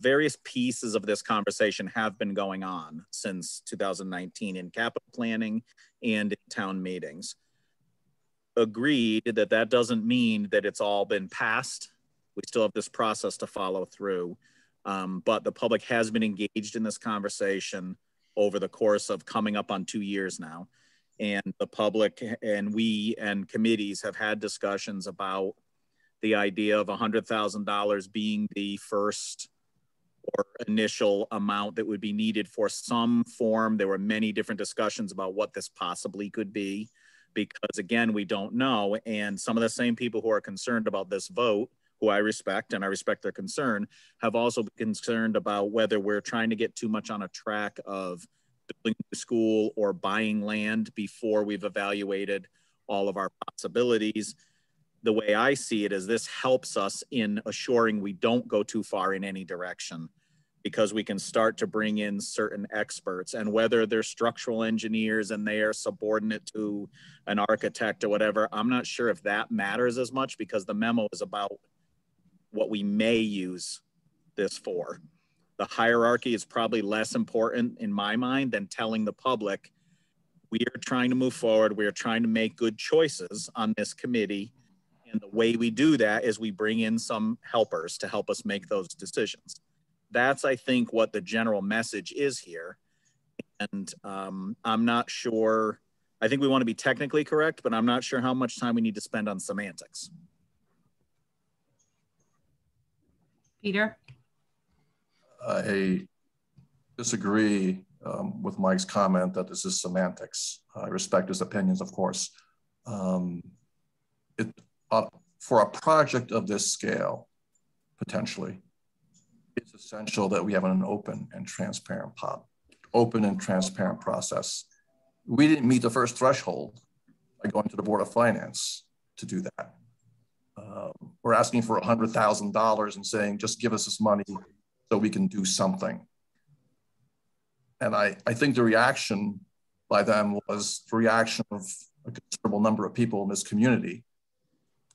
Speaker 4: Various pieces of this conversation have been going on since 2019 in capital planning and in town meetings. Agreed that doesn't mean that it's all been passed. We still have this process to follow through, but the public has been engaged in this conversation over the course of coming up on 2 years now. And the public and we and committees have had discussions about the idea of $100,000 being the first or initial amount that would be needed for some form. There were many different discussions about what this possibly could be, because again, we don't know. And some of the same people who are concerned about this vote, who I respect, and I respect their concern, have also been concerned about whether we're trying to get too much on a track of building a school or buying land before we've evaluated all of our possibilities. The way I see it is this helps us in assuring we don't go too far in any direction, because we can start to bring in certain experts, and whether they're structural engineers and they are subordinate to an architect or whatever, I'm not sure if that matters as much, because the memo is about what we may use this for. The hierarchy is probably less important in my mind than telling the public, we are trying to move forward. We are trying to make good choices on this committee. And the way we do that is we bring in some helpers to help us make those decisions. That's, I think, what the general message is here. And I'm not sure, I think we want to be technically correct, but I'm not sure how much time we need to spend on semantics.
Speaker 2: Peter?
Speaker 6: I disagree with Mike's comment that this is semantics. I respect his opinions, of course. For a project of this scale, potentially, it's essential that we have an open and transparent process. We didn't meet the first threshold by going to the Board of Finance to do that. We're asking for $100,000 and saying, just give us this money so we can do something. And I think the reaction by them was the reaction of a considerable number of people in this community,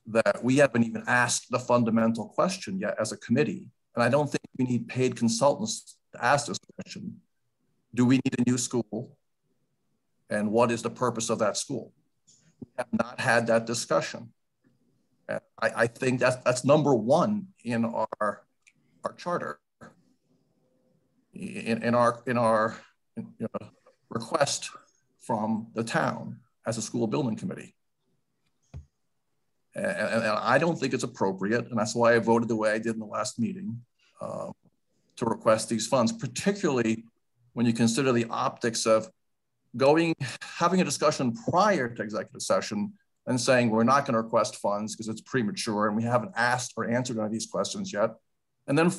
Speaker 6: that we haven't even asked the fundamental question yet as a committee. And I don't think we need paid consultants to ask this question. Do we need a new school? And what is the purpose of that school? We have not had that discussion. And I think that's number one in our charter, in our request from the town as a school building committee. And I don't think it's appropriate, and that's why I voted the way I did in the last meeting, to request these funds, particularly when you consider the optics of having a discussion prior to executive session and saying we're not going to request funds because it's premature and we haven't asked or answered any of these questions yet. And then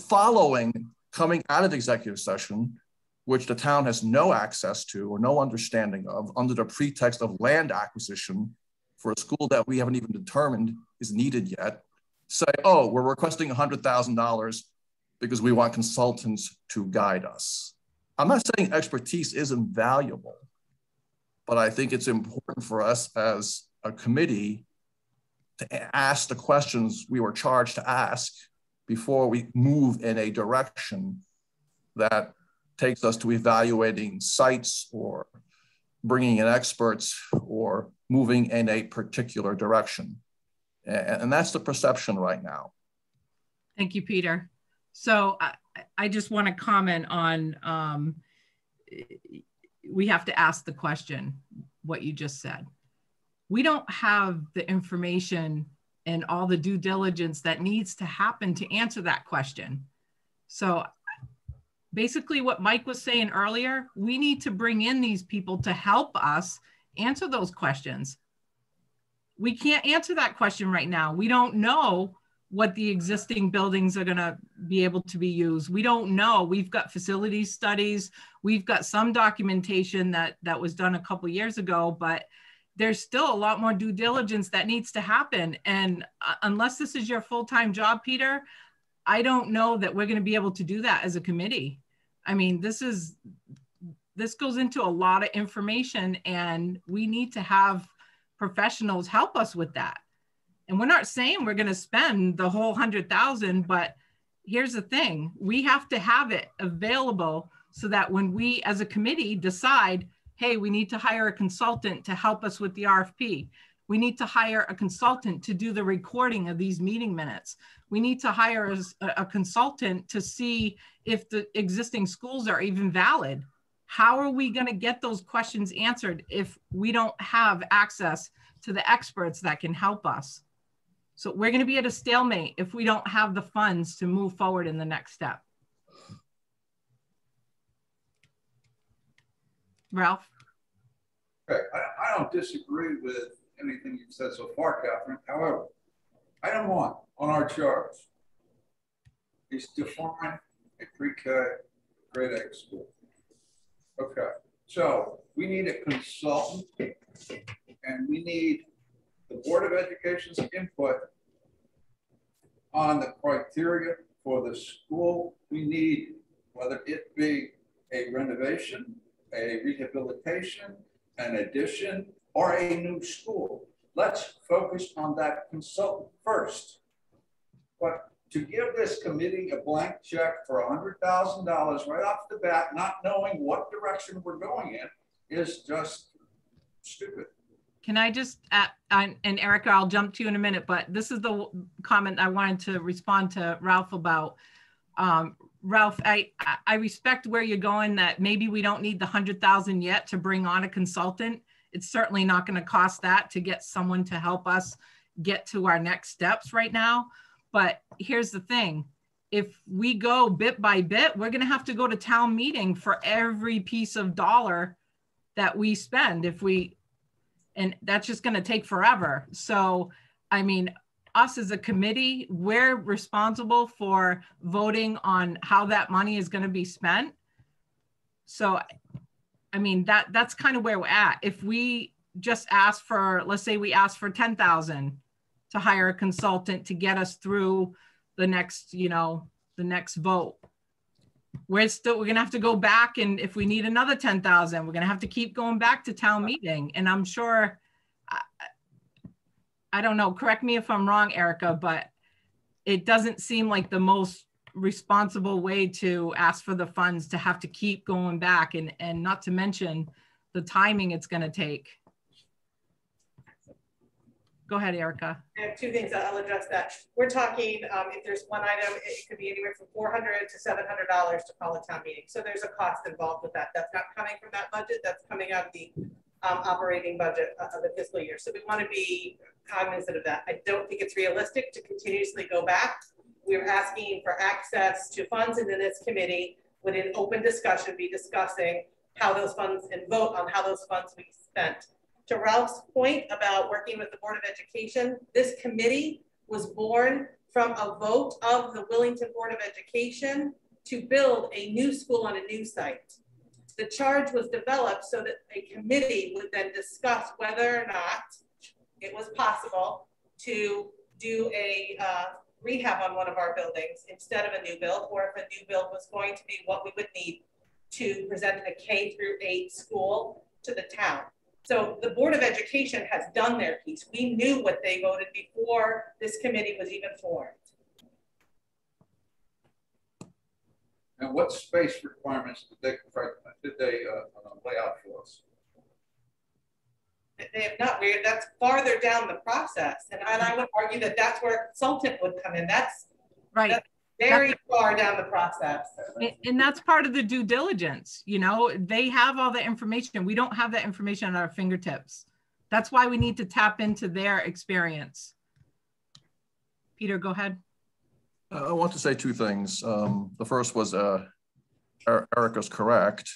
Speaker 6: coming out of the executive session, which the town has no access to or no understanding of, under the pretext of land acquisition for a school that we haven't even determined is needed yet, say, oh, we're requesting $100,000 because we want consultants to guide us. I'm not saying expertise isn't valuable, but I think it's important for us as a committee to ask the questions we were charged to ask before we move in a direction that takes us to evaluating sites or bringing in experts or moving in a particular direction. And that's the perception right now.
Speaker 2: Thank you, Peter. So I just want to comment on, we have to ask the question, what you just said. We don't have the information and all the due diligence that needs to happen to answer that question. So basically what Mike was saying earlier, we need to bring in these people to help us answer those questions. We can't answer that question right now. We don't know what the existing buildings are gonna be able to be used. We don't know. We've got facility studies. We've got some documentation that was done a couple years ago, but there's still a lot more due diligence that needs to happen. And unless this is your full-time job, Peter, I don't know that we're gonna be able to do that as a committee. I mean, this goes into a lot of information, and we need to have professionals help us with that. And we're not saying we're gonna spend the whole 100,000, but here's the thing, we have to have it available so that when we as a committee decide, hey, we need to hire a consultant to help us with the RFP. We need to hire a consultant to do the recording of these meeting minutes. We need to hire a consultant to see if the existing schools are even valid. How are we going to get those questions answered if we don't have access to the experts that can help us? So we're going to be at a stalemate if we don't have the funds to move forward in the next step. Ralph?
Speaker 3: Okay, I don't disagree with anything you've said so far, Catherine. However, item 1 on our charts is define a pre-K grade A school. Okay, so we need a consultant and we need the Board of Education's input on the criteria for the school we need, whether it be a renovation, a rehabilitation, an addition, or a new school. Let's focus on that consultant first. But to give this committee a blank check for $100,000 right off the bat, not knowing what direction we're going in, is just stupid.
Speaker 2: Can I just, and Erica, I'll jump to you in a minute, but this is the comment I wanted to respond to Ralph about. Ralph, I respect where you're going, that maybe we don't need the 100,000 yet to bring on a consultant. It's certainly not going to cost that to get someone to help us get to our next steps right now. But here's the thing. If we go bit by bit, we're going to have to go to town meeting for every piece of dollar that we spend. And that's just going to take forever. So, I mean, us as a committee, we're responsible for voting on how that money is going to be spent. So, I mean, that's kind of where we're at. If we just ask for, let's say we ask for 10,000 to hire a consultant to get us through the next, the next vote, we're going to have to go back. And if we need another 10,000, we're going to have to keep going back to town meeting. And I'm sure, I don't know, correct me if I'm wrong, Erica, but it doesn't seem like the most responsible way to ask for the funds to have to keep going back, and not to mention the timing it's going to take. Go ahead, Erica.
Speaker 5: I have 2 things I'll address that. We're talking, if there's one item, it could be anywhere from $400 to $700 to call a town meeting. So there's a cost involved with that. That's not coming from that budget. That's coming out of the operating budget of the fiscal year. So we want to be cognizant of that. I don't think it's realistic to continuously go back. We're asking for access to funds, and then this committee would in open discussion be discussing how those funds and vote on how those funds be spent. To Ralph's point about working with the Board of Education, this committee was born from a vote of the Willington Board of Education to build a new school on a new site. The charge was developed so that a committee would then discuss whether or not it was possible to do a rehab on one of our buildings instead of a new build, or if a new build was going to be what we would need to present a K-8 school to the town. So the Board of Education has done their piece. We knew what they voted before this committee was even formed.
Speaker 3: And what space requirements did they lay out for us?
Speaker 5: They have not. That's farther down the process, and I would argue that that's where a consultant would come in. That's
Speaker 2: Right.
Speaker 5: That's very far down the process.
Speaker 2: And that's part of the due diligence. You know, they have all the information. We don't have that information at our fingertips. That's why we need to tap into their experience. Peter, go ahead.
Speaker 6: I want to say two things. The first was Erica's correct.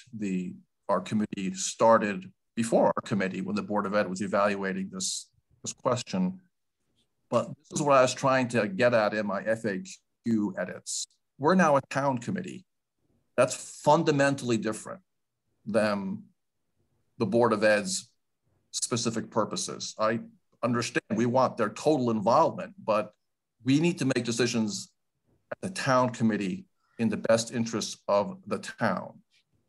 Speaker 6: Our committee started before our committee when the Board of Ed was evaluating this question. But this is what I was trying to get at in my FAQ edits. We're now a town committee. That's fundamentally different than the Board of Ed's specific purposes. I understand we want their total involvement, but we need to make decisions at the town committee in the best interests of the town.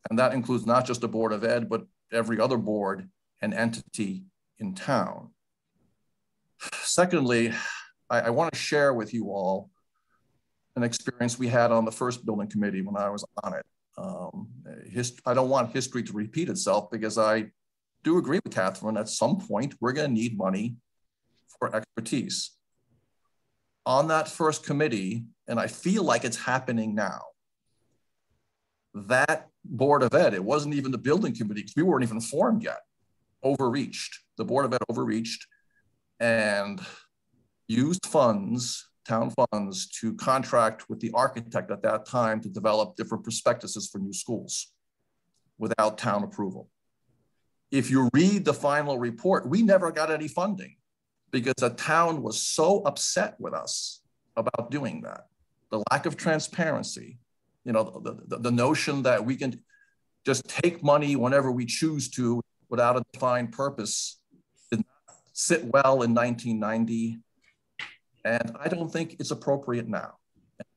Speaker 6: And that includes not just the Board of Ed, but every other board and entity in town. Secondly, I want to share with you all an experience we had on the first building committee when I was on it. I don't want history to repeat itself because I do agree with Catherine. At some point, we're going to need money for expertise. On that first committee, and I feel like it's happening now, that Board of Ed, it wasn't even the building committee because we weren't even formed yet, overreached. The Board of Ed overreached and used funds, town funds, to contract with the architect at that time to develop different prospectuses for new schools without town approval. If you read the final report, we never got any funding because the town was so upset with us about doing that. The lack of transparency, you know, the notion that we can just take money whenever we choose to without a defined purpose did not sit well in 1990. And I don't think it's appropriate now.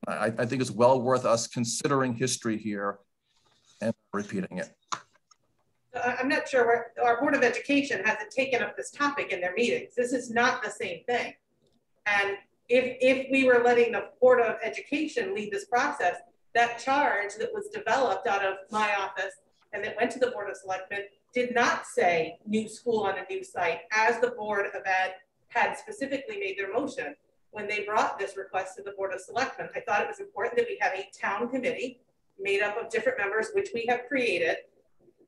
Speaker 6: I think it's well worth us considering history here and repeating it.
Speaker 5: I'm not sure where our Board of Education hasn't taken up this topic in their meetings. This is not the same thing. And if we were letting the Board of Education lead this process, that charge that was developed out of my office and that went to the Board of Selectmen did not say new school on a new site, as the Board of Ed had specifically made their motion when they brought this request to the Board of Selectmen. I thought it was important that we have a town committee made up of different members, which we have created,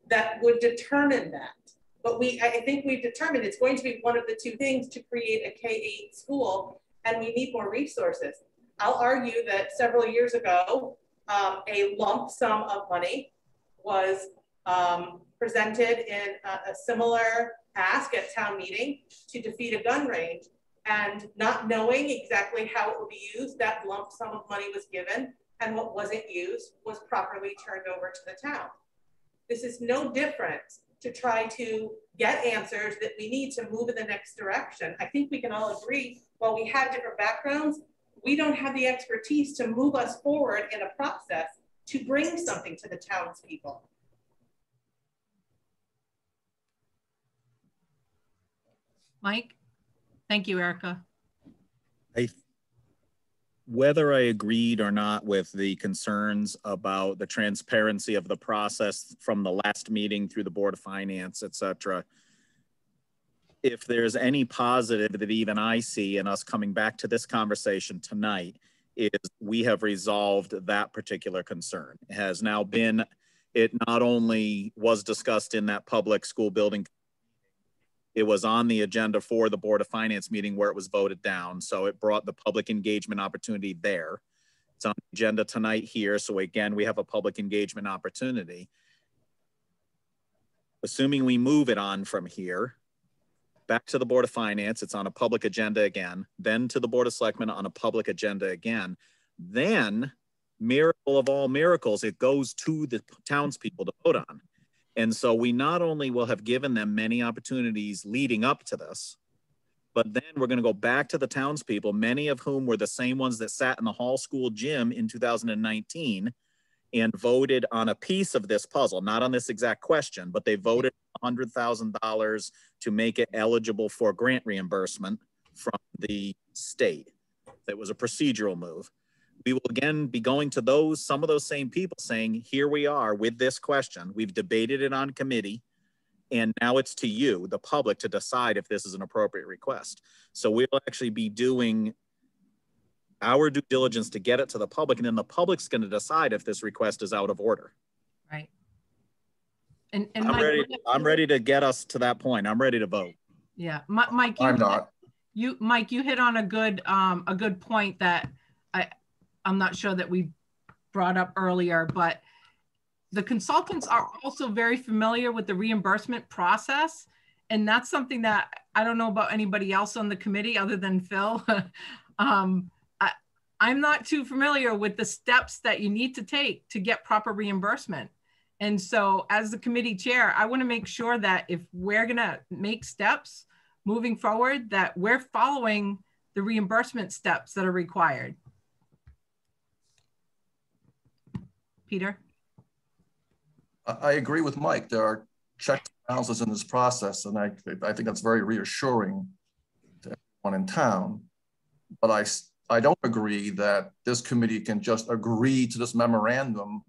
Speaker 5: that would determine that. But I think we've determined it's going to be one of the two things to create a K-8 school, and we need more resources. I'll argue that several years ago, a lump sum of money was presented in a similar ask at town meeting to defeat a gun range, and not knowing exactly how it would be used, that lump sum of money was given, and what wasn't used was properly turned over to the town. This is no different to try to get answers that we need to move in the next direction. I think we can all agree, while we have different backgrounds, we don't have the expertise to move us forward in a process to bring something to the townspeople.
Speaker 2: Mike? Thank you, Erica.
Speaker 4: Whether I agreed or not with the concerns about the transparency of the process from the last meeting through the Board of Finance, et cetera, if there's any positive that even I see in us coming back to this conversation tonight, is we have resolved that particular concern. It has now been, it not only was discussed in that public school building, it was on the agenda for the Board of Finance meeting where it was voted down. So it brought the public engagement opportunity there. It's on the agenda tonight here. So again, we have a public engagement opportunity. Assuming we move it on from here, back to the Board of Finance, it's on a public agenda again, then to the Board of Selectmen on a public agenda again. Then, miracle of all miracles, it goes to the townspeople to vote on. And so we not only will have given them many opportunities leading up to this, but then we're going to go back to the townspeople, many of whom were the same ones that sat in the Hall School gym in 2019 and voted on a piece of this puzzle, not on this exact question, but they voted $100,000 to make it eligible for grant reimbursement from the state. That was a procedural move. We will again be going to some of those same people saying, here we are with this question. We've debated it on committee, and now it's to you, the public, to decide if this is an appropriate request. So we'll actually be doing, our due diligence to get it to the public, and then the public's going to decide if this request is out of order.
Speaker 2: Right. And
Speaker 4: I'm ready to get us to that point. I'm ready to vote.
Speaker 2: Yeah, Mike,
Speaker 6: I'm not.
Speaker 2: Mike, you hit on a good point that I'm not sure that we brought up earlier, but the consultants are also very familiar with the reimbursement process. And that's something that I don't know about anybody else on the committee other than Phil. I'm not too familiar with the steps that you need to take to get proper reimbursement. And so as the committee chair, I want to make sure that if we're going to make steps moving forward, that we're following the reimbursement steps that are required. Peter?
Speaker 6: I agree with Mike. There are checks and balances in this process, and I think that's very reassuring to everyone in town. But I don't agree that this committee can just agree to this memorandum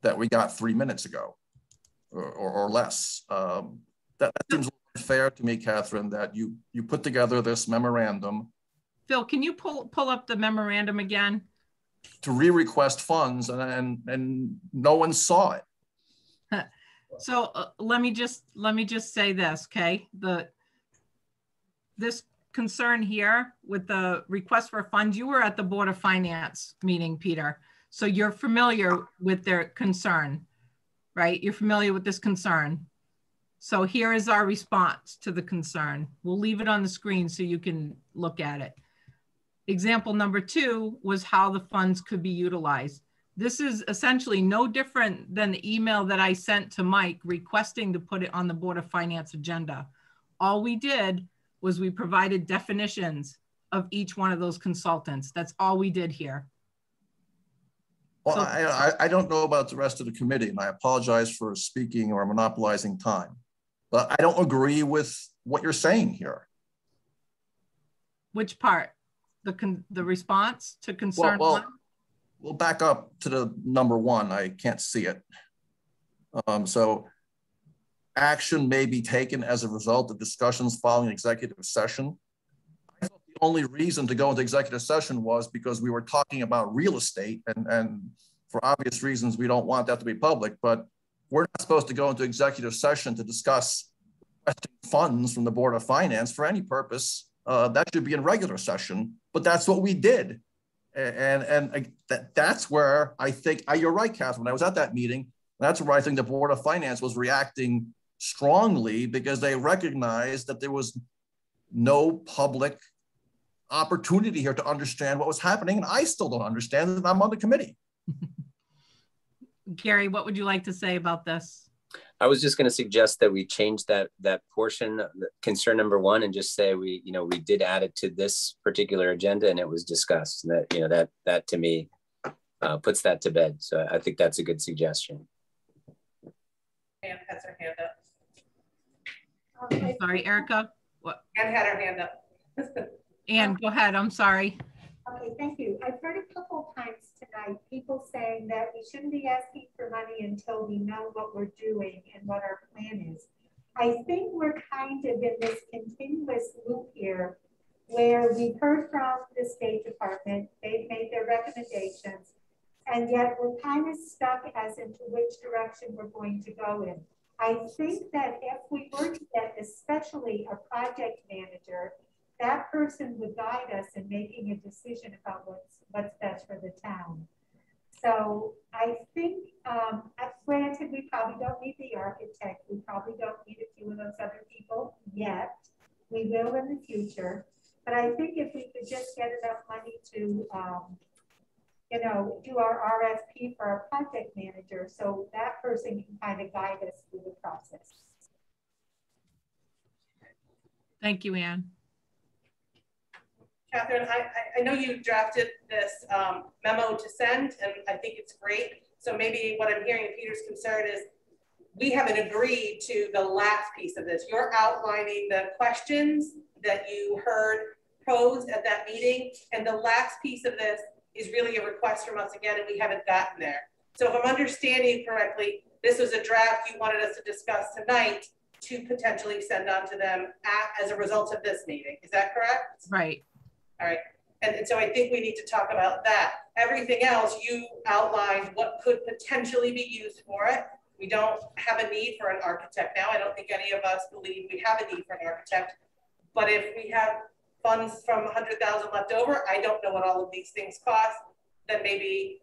Speaker 6: that we got 3 minutes ago or less. That seems fair to me, Catherine, that you put together this memorandum.
Speaker 2: Phil, can you pull up the memorandum again?
Speaker 6: To re-request funds, and no one saw it.
Speaker 2: So let me just say this, okay? This concern here with the request for funds, you were at the Board of Finance meeting, Peter. So you're familiar with their concern, right? You're familiar with this concern. So here is our response to the concern. We'll leave it on the screen so you can look at it. Example number 2 was how the funds could be utilized. This is essentially no different than the email that I sent to Mike requesting to put it on the Board of Finance agenda. All we did was we provided definitions of each one of those consultants. That's all we did here.
Speaker 6: Well, so, I don't know about the rest of the committee, and I apologize for speaking or monopolizing time, but I don't agree with what you're saying here.
Speaker 2: Which part? The response to concern one?
Speaker 6: We'll back up to the number 1. I can't see it. So action may be taken as a result of discussions following executive session. I thought the only reason to go into executive session was because we were talking about real estate, and for obvious reasons, we don't want that to be public, but we're not supposed to go into executive session to discuss funds from the Board of Finance for any purpose. That should be in regular session, but that's what we did. And that's where I think, you're right, Catherine, I was at that meeting. That's where I think the Board of Finance was reacting strongly, because they recognized that there was no public opportunity here to understand what was happening. And I still don't understand it, and I'm on the committee.
Speaker 2: Gary, what would you like to say about this?
Speaker 10: I was just going to suggest that we change that portion, concern number 1, and just say we did add it to this particular agenda and it was discussed. That that to me puts that to bed. So I think that's a good suggestion.
Speaker 5: Anne has her hand up.
Speaker 2: Sorry, Erica. What?
Speaker 5: Anne had her hand up.
Speaker 2: Anne, go ahead. I'm sorry.
Speaker 11: Okay, thank you. I've heard a couple of times tonight people saying that we shouldn't be asking for money until we know what we're doing and what our plan is. I think we're kind of in this continuous loop here where we've heard from the State Department, they've made their recommendations, and yet we're kind of stuck as into which direction we're going to go in. I think that if we were to get especially a project manager, that person would guide us in making a decision about what's best for the town. So I think, granted, we probably don't need the architect. We probably don't need a few of those other people yet. We will in the future. But I think if we could just get enough money to, do our RFP for our project manager, so that person can kind of guide us through the process.
Speaker 2: Thank you, Anne.
Speaker 5: Catherine, I know you drafted this memo to send, and I think it's great. So maybe what I'm hearing Peter's concern is we haven't agreed to the last piece of this. You're outlining the questions that you heard posed at that meeting, and the last piece of this is really a request from us again, and we haven't gotten there. So if I'm understanding correctly, this was a draft you wanted us to discuss tonight to potentially send on to them as a result of this meeting. Is that correct?
Speaker 2: Right.
Speaker 5: All right. And so I think we need to talk about that. Everything else, you outlined what could potentially be used for it. We don't have a need for an architect now. I don't think any of us believe we have a need for an architect. But if we have funds from 100,000 left over, I don't know what all of these things cost, then maybe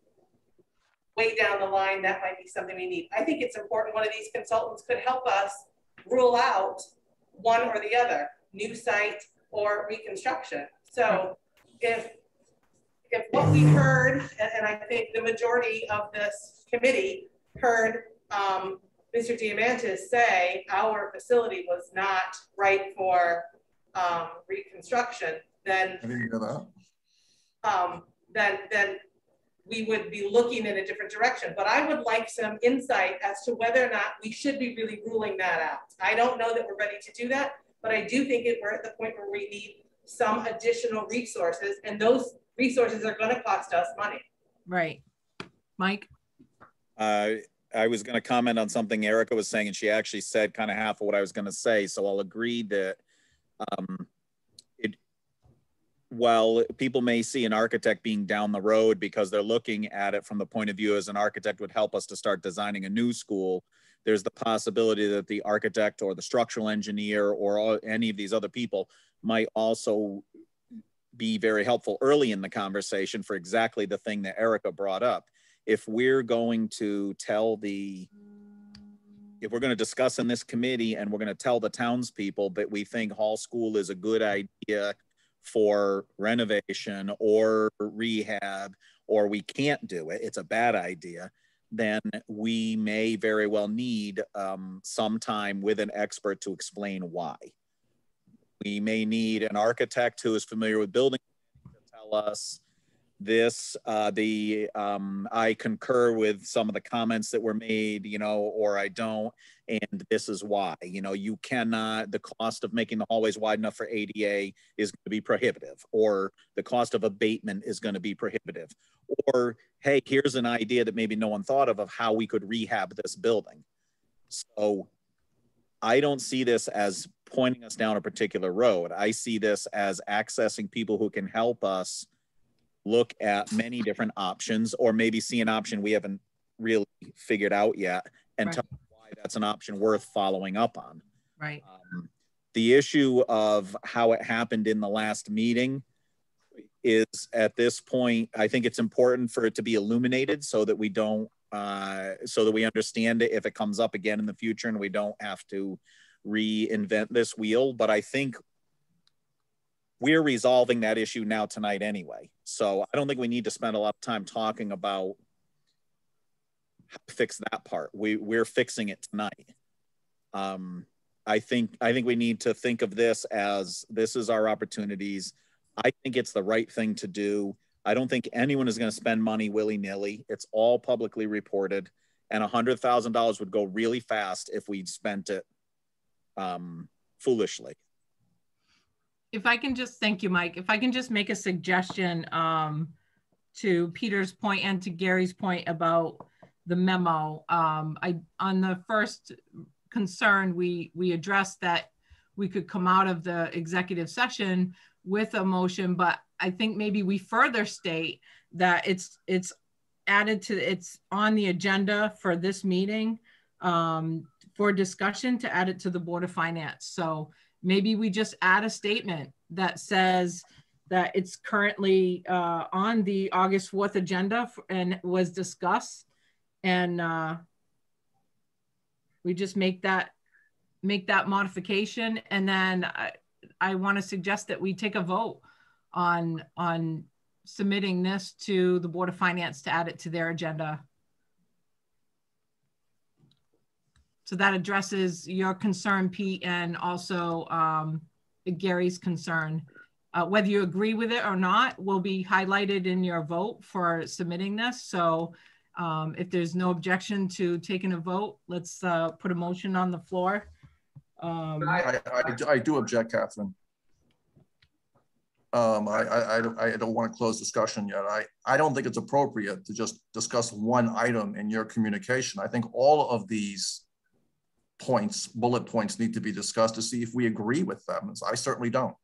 Speaker 5: way down the line, that might be something we need. I think it's important one of these consultants could help us rule out one or the other, new site or reconstruction. So if what we heard, and I think the majority of this committee heard Mr. Diamantis say our facility was not right for reconstruction, then
Speaker 6: I didn't hear that.
Speaker 5: then we would be looking in a different direction. But I would like some insight as to whether or not we should be really ruling that out. I don't know that we're ready to do that, but I do think we're at the point where we need some additional resources, and those resources are going to cost us money.
Speaker 2: Right. Mike?
Speaker 4: I was going to comment on something Erica was saying, and she actually said kind of half of what I was going to say. So I'll agree that while people may see an architect being down the road because they're looking at it from the point of view as an architect would help us to start designing a new school, there's the possibility that the architect or the structural engineer or any of these other people might also be very helpful early in the conversation for exactly the thing that Erica brought up. If we're going to if we're going to discuss in this committee and we're going to tell the townspeople that we think Hall School is a good idea for renovation or rehab, or we can't do it, it's a bad idea, then we may very well need some time with an expert to explain why. We may need an architect who is familiar with building to tell us this, I concur with some of the comments that were made, you know, or I don't, and this is why. You know, you cannot, the cost of making the hallways wide enough for ADA is going to be prohibitive, or the cost of abatement is going to be prohibitive, or hey, here's an idea that maybe no one thought of how we could rehab this building. So I don't see this as pointing us down a particular road. I see this as accessing people who can help us look at many different options, or maybe see an option we haven't really figured out yet and
Speaker 2: right.
Speaker 4: tell us why that's an option worth following up on.
Speaker 2: Right.
Speaker 4: The issue of how it happened in the last meeting is, at this point, I think it's important for it to be illuminated so that we don't, so that we understand it if it comes up again in the future and we don't have to reinvent this wheel. But I think we're resolving that issue now tonight anyway. So I don't think we need to spend a lot of time talking about how to fix that part. We're fixing it tonight. I think we need to think of this as, this is our opportunities. I think it's the right thing to do. I don't think anyone is going to spend money willy-nilly. It's all publicly reported, and $100,000 would go really fast if we spent it foolishly.
Speaker 2: If I can just, thank you, Mike. If I can just make a suggestion to Peter's point and to Gary's point about the memo. On the first concern, we addressed that we could come out of the executive session with a motion, but I think maybe we further state that it's added to, it's on the agenda for this meeting for discussion to add it to the Board of Finance. So maybe we just add a statement that says that it's currently on the August 4th agenda and was discussed. And we just make that modification. And then I want to suggest that we take a vote on submitting this to the Board of Finance to add it to their agenda. So that addresses your concern, Pete, and also Gary's concern. Whether you agree with it or not will be highlighted in your vote for submitting this. So if there's no objection to taking a vote, let's put a motion on the floor.
Speaker 6: I do object, Catherine. I don't want to close discussion yet. I don't think it's appropriate to just discuss one item in your communication. I think all of these points, bullet points, need to be discussed to see if we agree with them. I certainly don't.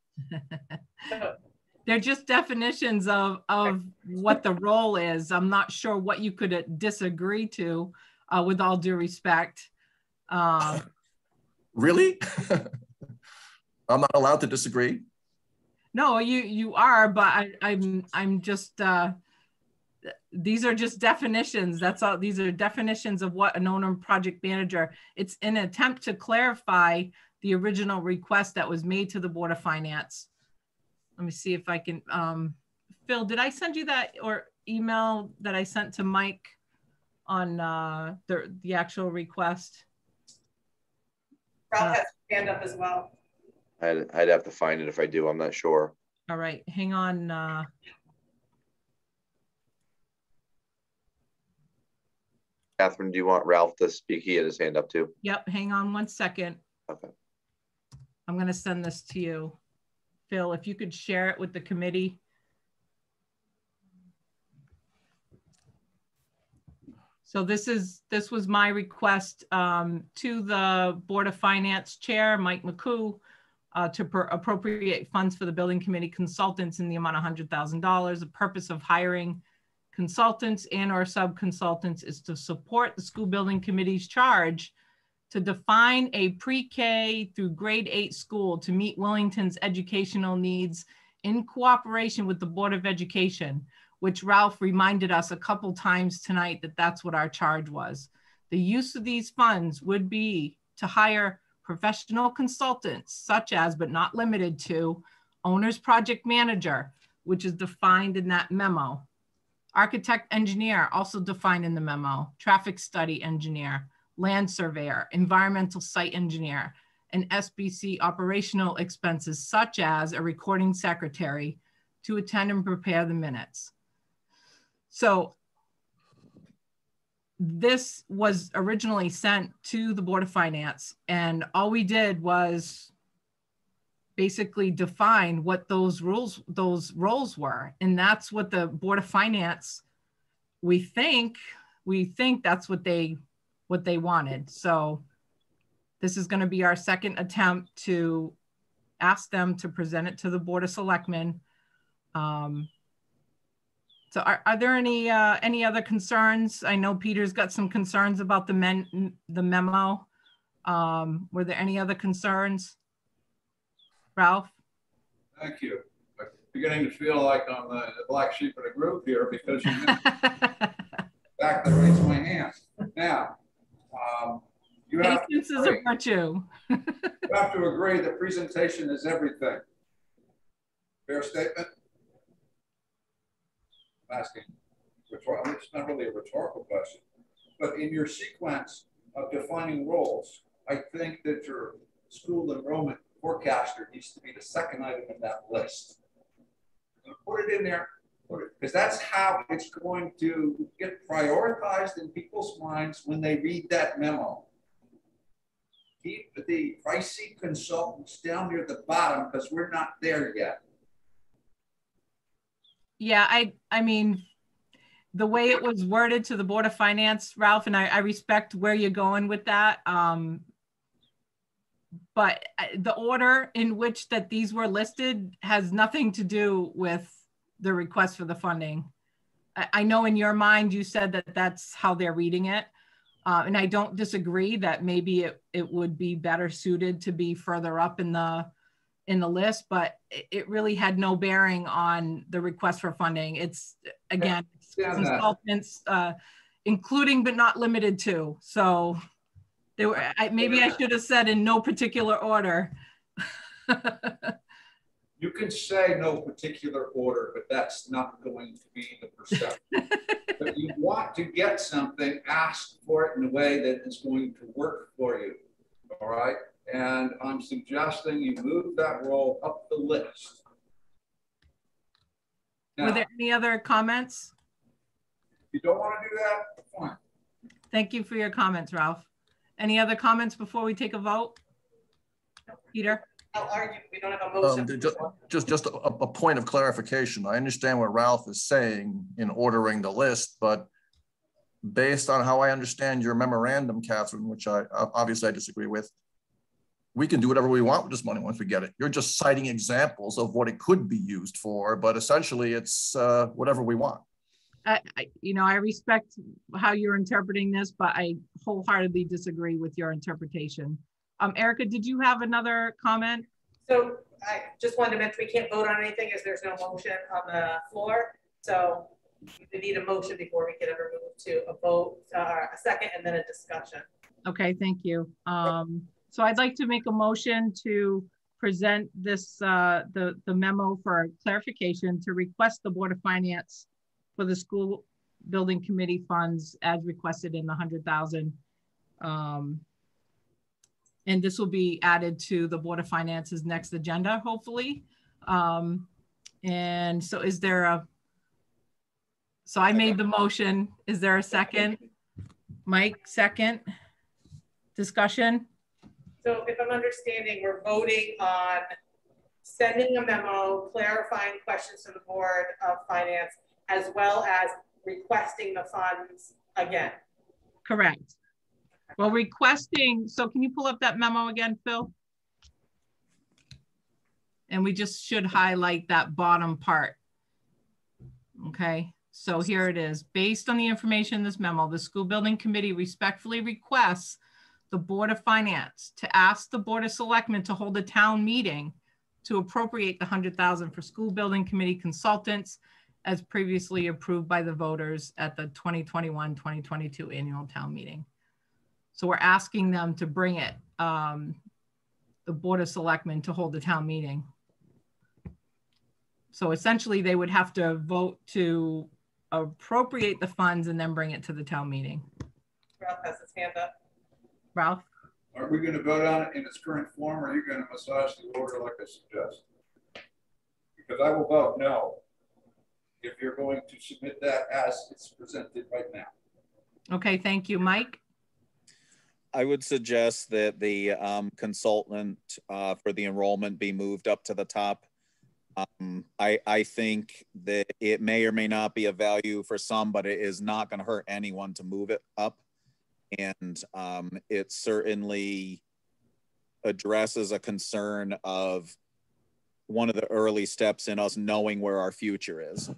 Speaker 2: They're just definitions of what the role is. I'm not sure what you could disagree to, with all due respect.
Speaker 6: Really? I'm not allowed to disagree?
Speaker 2: No, you are, but I'm just, these are just definitions. That's all. These are definitions of what an owner and project manager. It's an attempt to clarify the original request that was made to the Board of Finance. Let me see if I can, Phil, did I send you that or email that I sent to Mike on the actual request?
Speaker 5: Ralph has his hand up as well.
Speaker 1: I'd have to find it if I do. I'm not sure.
Speaker 2: All right, hang on.
Speaker 1: Catherine, do you want Ralph to speak? He had his hand up too.
Speaker 2: Yep, hang on 1 second.
Speaker 1: Okay.
Speaker 2: I'm going to send this to you. Phil, if you could share it with the committee. So this was my request to the Board of Finance Chair, Mike McCoo, to appropriate funds for the building committee consultants in the amount of $100,000. The purpose of hiring consultants and or sub-consultants is to support the school building committee's charge to define a pre-K through grade 8 school to meet Willington's educational needs in cooperation with the Board of Education, which Ralph reminded us a couple times tonight that that's what our charge was. The use of these funds would be to hire professional consultants, such as, but not limited to, owner's project manager, which is defined in that memo. Architect engineer, also defined in the memo. Traffic study engineer, land surveyor, environmental site engineer, and SBC operational expenses, such as a recording secretary to attend and prepare the minutes. So this was originally sent to the Board of Finance, and all we did was basically define what those roles were. And that's what the Board of Finance, we think that's what they wanted. So this is going to be our second attempt to ask them to present it to the Board of Selectmen. So are there any other concerns? I know Peter's got some concerns about the memo. Were there any other concerns? Ralph?
Speaker 3: Thank you. I'm beginning to feel like I'm the black sheep of the group here because you back to raise my hand. Now, you have
Speaker 2: Patience is a virtue.
Speaker 3: You have to agree that presentation is everything. Fair statement? I'm asking, it's not really a rhetorical question, but in your sequence of defining roles, I think that your school enrollment forecaster needs to be the second item in that list. Put it in there, because that's how it's going to get prioritized in people's minds when they read that memo. Keep the pricey consultants down near the bottom because we're not there yet.
Speaker 2: Yeah, I mean, the way it was worded to the Board of Finance, Ralph, and I respect where you're going with that. But the order in which that these were listed has nothing to do with the request for the funding. I know in your mind, you said that that's how they're reading it. And I don't disagree that maybe it would be better suited to be further up in the list, but it really had no bearing on the request for funding. It's, again, consultants, including but not limited to. So they were, maybe I should have said in no particular order.
Speaker 3: You can say no particular order, but that's not going to be the perception. But you want to get something, ask for it in a way that is going to work for you, all right? And I'm suggesting you move that role up the list. Now,
Speaker 2: were there any other comments?
Speaker 3: If you don't want to do that, fine.
Speaker 2: Thank you for your comments, Ralph. Any other comments before we take a vote? Peter?
Speaker 5: I'll argue. We don't have a motion.
Speaker 6: Just a point of clarification. I understand what Ralph is saying in ordering the list, but based on how I understand your memorandum, Catherine, which I obviously I disagree with, we can do whatever we want with this money once we get it. You're just citing examples of what it could be used for, but essentially it's whatever we want.
Speaker 2: I respect how you're interpreting this, but I wholeheartedly disagree with your interpretation. Erica, did you have another comment?
Speaker 5: So I just wanted to mention we can't vote on anything as there's no motion on the floor. So we need a motion before we can ever move to a vote, a second, and then a discussion.
Speaker 2: Okay, thank you. So I'd like to make a motion to present this, the memo for clarification to request the Board of Finance for the school building committee funds as requested in the 100,000. And this will be added to the Board of Finance's next agenda, hopefully. And so is there so I made the motion. Is there a second? Mike, second. Discussion?
Speaker 5: So if I'm understanding, we're voting on sending a memo, clarifying questions to the Board of Finance, as well as requesting the funds again.
Speaker 2: Correct. Well, requesting, so can you pull up that memo again, Phil? And we just should highlight that bottom part. Okay, so here it is. Based on the information in this memo, the school building committee respectfully requests the Board of Finance to ask the Board of Selectmen to hold a town meeting to appropriate the 100,000 for school building committee consultants as previously approved by the voters at the 2021-2022 annual town meeting. So we're asking them to bring it, the Board of Selectmen to hold the town meeting. So essentially they would have to vote to appropriate the funds and then bring it to the town meeting.
Speaker 5: Ralph has his hand up.
Speaker 2: Ralph?
Speaker 3: Are we going to vote on it in its current form, or are you going to massage the order like I suggest? Because I will vote no if you're going to submit that as it's presented right now. Okay,
Speaker 2: thank you. Mike?
Speaker 4: I would suggest that the consultant for the enrollment be moved up to the top. I think that it may or may not be of value for some, but it is not going to hurt anyone to move it up. And it certainly addresses a concern of one of the early steps in us knowing where our future is.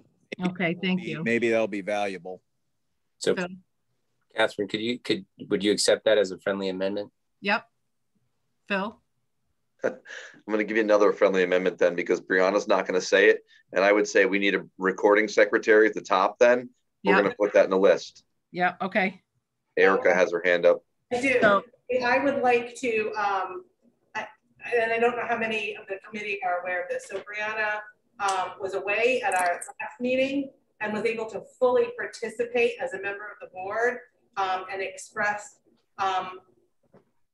Speaker 2: Okay, thank you.
Speaker 4: Maybe that'll be valuable.
Speaker 10: So, Catherine, would you accept that as a friendly amendment?
Speaker 2: Yep. Phil?
Speaker 1: I'm going to give you another friendly amendment then, because Brianna's not going to say it. And I would say we need a recording secretary at the top then. We're going to put that in the list.
Speaker 2: Yeah, okay.
Speaker 1: Erica has her hand up.
Speaker 5: I do. So, I would like to, and I don't know how many of the committee are aware of this. So Brianna was away at our last meeting and was able to fully participate as a member of the board and express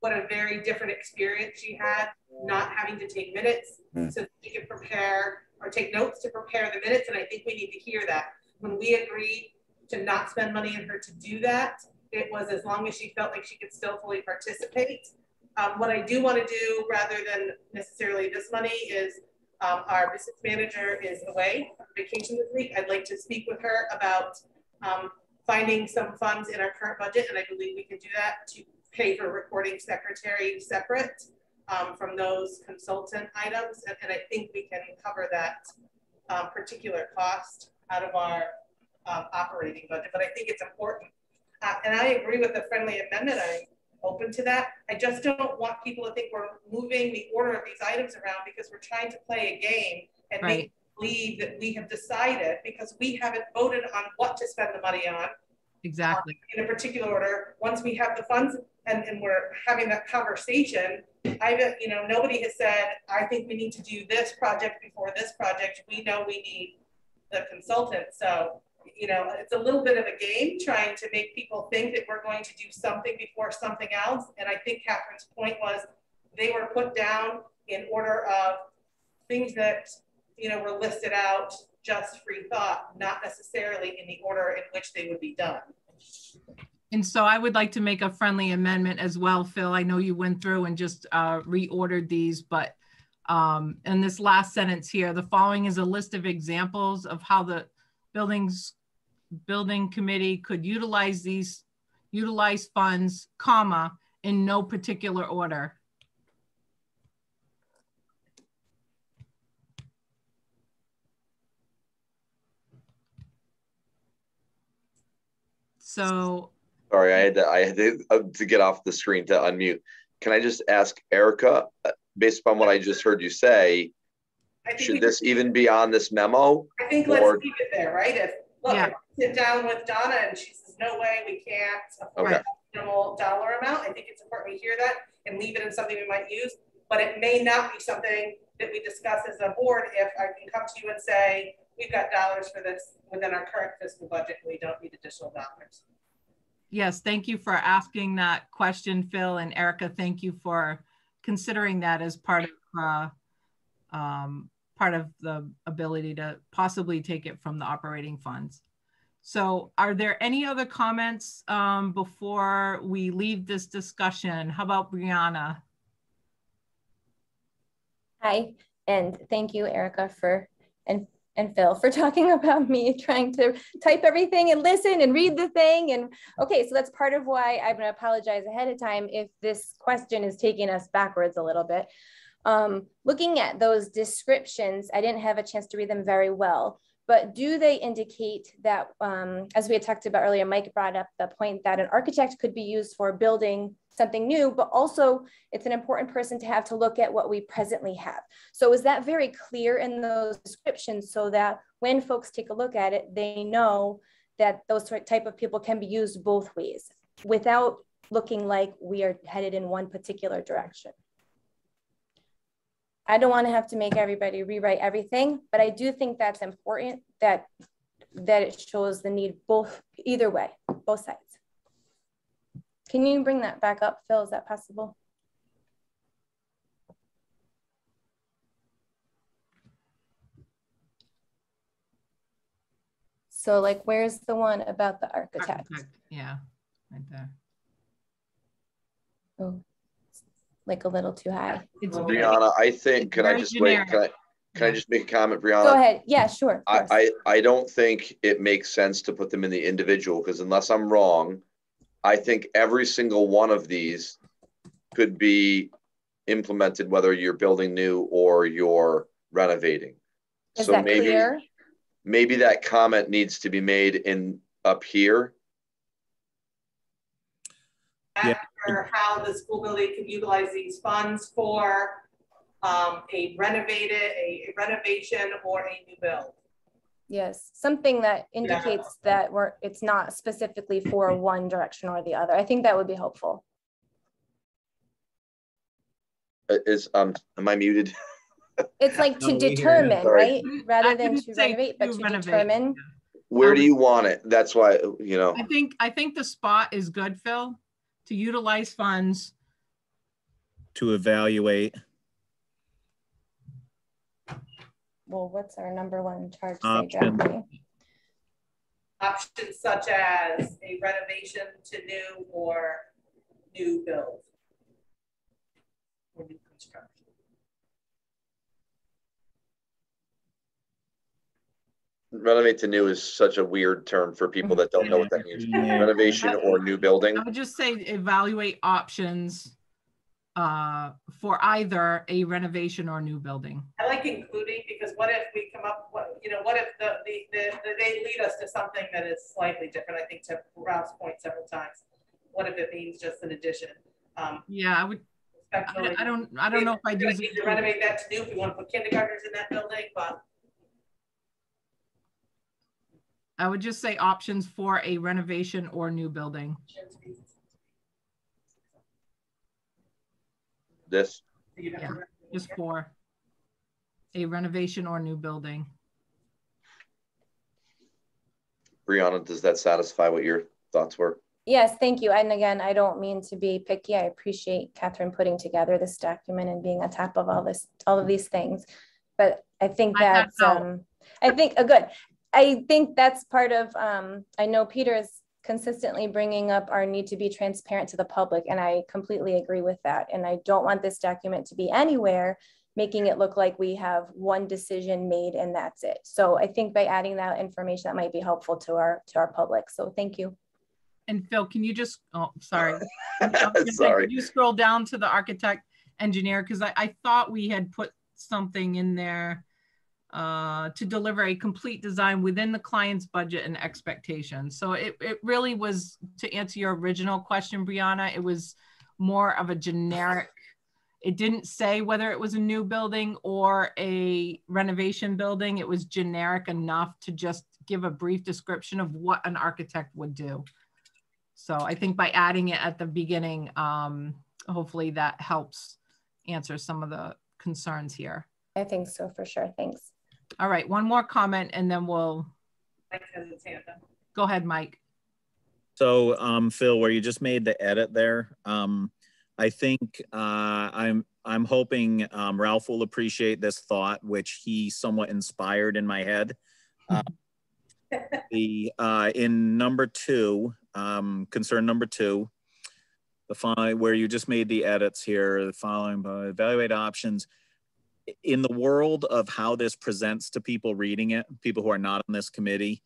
Speaker 5: what a very different experience she had, not having to take minutes so she could prepare or take notes to prepare the minutes. And I think we need to hear that. When we agreed to not spend money on her to do that, it was as long as she felt like she could still fully participate. What I do want to do, rather than necessarily this money, is our business manager is away on vacation this week. I'd like to speak with her about finding some funds in our current budget, and I believe we can do that to pay for recording secretary separate from those consultant items, and I think we can cover that particular cost out of our operating budget. But I think it's important. And I agree with the friendly amendment. I'm open to that. I just don't want people to think we're moving the order of these items around because we're trying to play a game and make them believe that we have decided, because we haven't voted on what to spend the money on.
Speaker 2: Exactly.
Speaker 5: In a particular order. Once we have the funds and we're having that conversation, nobody has said, I think we need to do this project before this project. We know we need the consultant. So, it's a little bit of a game trying to make people think that we're going to do something before something else. And I think Catherine's point was they were put down in order of things that, were listed out, just free thought, not necessarily in the order in which they would be done.
Speaker 2: And so I would like to make a friendly amendment as well, Phil. I know you went through and just reordered these, but in this last sentence here, the following is a list of examples of how the building committee could utilize funds, comma, in no particular order. So.
Speaker 1: Sorry, I had to get off the screen to unmute. Can I just ask Erica, based upon what I just heard you say, should this even be on this memo?
Speaker 5: I think let's keep it there, right? If I sit down with Donna and she says, no way, we can't afford a minimal dollar amount, I think it's important we hear that and leave it in something we might use, but it may not be something that we discuss as a board if I can come to you and say, we've got dollars for this within our current fiscal budget and we don't need additional dollars.
Speaker 2: Yes, thank you for asking that question, Phil, and Erica, thank you for considering that as part of the ability to possibly take it from the operating funds. So are there any other comments before we leave this discussion? How about Brianna?
Speaker 9: Hi, and thank you, Erica, and Phil for talking about me trying to type everything and listen and read the thing. And okay, so that's part of why I'm gonna apologize ahead of time if this question is taking us backwards a little bit. Looking at those descriptions, I didn't have a chance to read them very well, but do they indicate that, as we had talked about earlier, Mike brought up the point that an architect could be used for building something new, but also it's an important person to have to look at what we presently have. So is that very clear in those descriptions so that when folks take a look at it, they know that those type of people can be used both ways without looking like we are headed in one particular direction? I don't want to have to make everybody rewrite everything, but I do think that's important that it shows the need either way, both sides. Can you bring that back up, Phil? Is that possible? So like, where's the one about the architect?
Speaker 2: Yeah, right there.
Speaker 9: Oh, like a little too high.
Speaker 2: It's
Speaker 1: Brianna, I think, can I just wait? Can I just make a comment, Brianna?
Speaker 9: Go ahead. Yeah, sure.
Speaker 1: I don't think it makes sense to put them in the individual, because unless I'm wrong, I think every single one of these could be implemented, whether you're building new or you're renovating.
Speaker 9: Is that clear?
Speaker 1: Maybe that comment needs to be made up here.
Speaker 5: Yeah. Or how the school building can utilize these funds for a renovation or a new build.
Speaker 9: Yes, something that indicates that it's not specifically for one direction or the other. I think that would be helpful.
Speaker 1: Am I muted?
Speaker 9: It's like to determine, right? Rather than to renovate, but to determine.
Speaker 1: Where do you want it? That's why, you know.
Speaker 2: I think the spot is good, Phil, to utilize funds.
Speaker 4: To evaluate.
Speaker 9: Well, what's our number one charge?
Speaker 5: Options such as a renovation to new or new build or new construction.
Speaker 1: Renovate to new is such a weird term for people that don't know what that means. Renovation or new building.
Speaker 2: I would just say evaluate options for either a renovation or new building.
Speaker 5: I like including, because what if we come up, what if they lead us to something that is slightly different? I think to Ralph's point several times. What if it means just an addition?
Speaker 2: Yeah, I would. I don't know if I'd use it
Speaker 5: to renovate that to new if we want to put kindergartners in that building, but
Speaker 2: I would just say options for a renovation or new building.
Speaker 1: This?
Speaker 2: Yeah, just for a renovation or new building.
Speaker 1: Brianna, does that satisfy what your thoughts were?
Speaker 9: Yes, thank you. And again, I don't mean to be picky. I appreciate Catherine putting together this document and being on top of all of these things. But I think that's, good. I think that's part of, I know Peter is consistently bringing up our need to be transparent to the public, and I completely agree with that. And I don't want this document to be anywhere making it look like we have one decision made and that's it. So I think by adding that information, that might be helpful to our public. So thank you.
Speaker 2: And Phil, can you just, oh, sorry.
Speaker 1: Sorry.
Speaker 2: Could you scroll down to the architect engineer? Because I thought we had put something in there to deliver a complete design within the client's budget and expectations. So it really was, to answer your original question, Brianna, it was more of a generic, it didn't say whether it was a new building or a renovation building. It was generic enough to just give a brief description of what an architect would do. So I think by adding it at the beginning, hopefully that helps answer some of the concerns here.
Speaker 9: I think so, for sure. Thanks.
Speaker 2: All right, one more comment and then we'll go ahead, Mike.
Speaker 4: So Phil, where you just made the edit there, I think I'm hoping Ralph will appreciate this thought, which he somewhat inspired in my head. In number 2, concern number 2, the following, where you just made the edits here, the following, evaluate options. In the world of how this presents to people reading it, people who are not on this committee,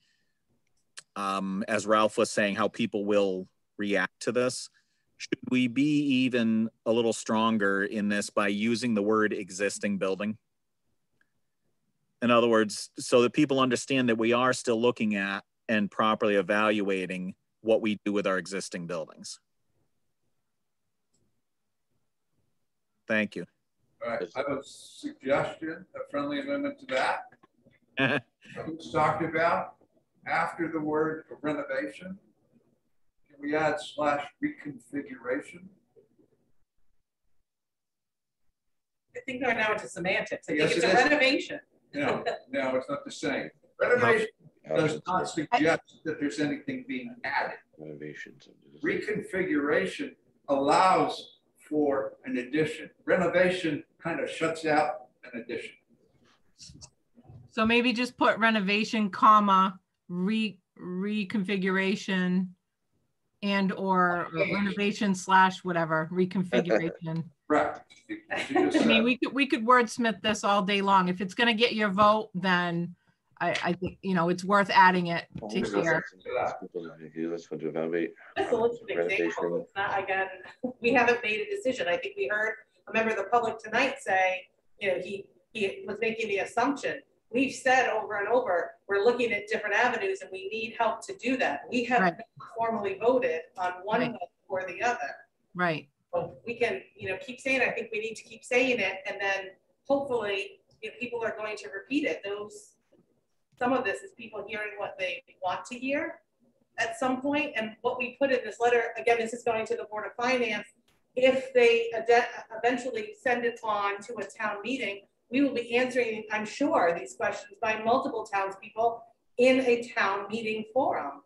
Speaker 4: as Ralph was saying, how people will react to this, should we be even a little stronger in this by using the word existing building? In other words, so that people understand that we are still looking at and properly evaluating what we do with our existing buildings. Thank you.
Speaker 3: All right, I have a suggestion, a friendly amendment to that. Who's talked about after the word renovation? Can we add /reconfiguration?
Speaker 5: I think we're now into semantics. I
Speaker 3: Yes,
Speaker 5: think it's a renovation.
Speaker 3: No, it's not the same. Renovation does not suggest that there's anything being added. Reconfiguration allows for an addition. Renovation kind of shuts out an addition.
Speaker 2: So maybe just put renovation, comma, reconfiguration, and or renovation / whatever, reconfiguration.
Speaker 3: Right.
Speaker 2: I mean, we could wordsmith this all day long. If it's going to get your vote, then I think, you know, it's worth adding it to here.
Speaker 5: Just a list of examples. It's not, again, we haven't made a decision. I think we heard a member of the public tonight say, you know, he was making the assumption. We've said over and over, we're looking at different avenues and we need help to do that. We haven't formally voted on one or the other.
Speaker 2: Right.
Speaker 5: So we can, you know, keep saying, I think we need to keep saying it. And then hopefully if people are going to repeat it, some of this is people hearing what they want to hear at some point. And what we put in this letter, again, this is going to the Board of Finance. If they eventually send it on to a town meeting, we will be answering, I'm sure, these questions by multiple townspeople in a town meeting forum.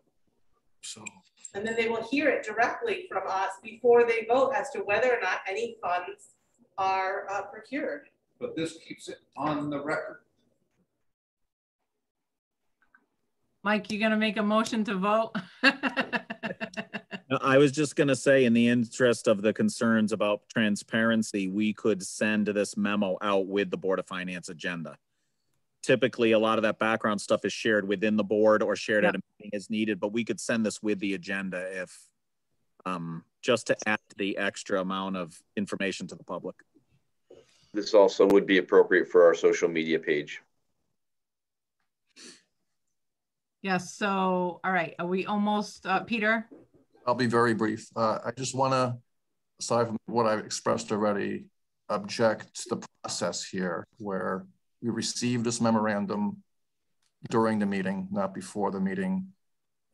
Speaker 5: And then they will hear it directly from us before they vote as to whether or not any funds are procured.
Speaker 3: But this keeps it on the record.
Speaker 2: Mike, you gonna make a motion to vote?
Speaker 4: I was just going to say, in the interest of the concerns about transparency, we could send this memo out with the Board of Finance agenda. Typically, a lot of that background stuff is shared within the board or shared at a meeting as needed, but we could send this with the agenda if, just to add the extra amount of information to the public.
Speaker 1: This also would be appropriate for our social media page.
Speaker 2: Yes, so, all right, are we almost, Peter?
Speaker 6: I'll be very brief. I just want to, aside from what I've expressed already, object to the process here where we received this memorandum during the meeting, not before the meeting,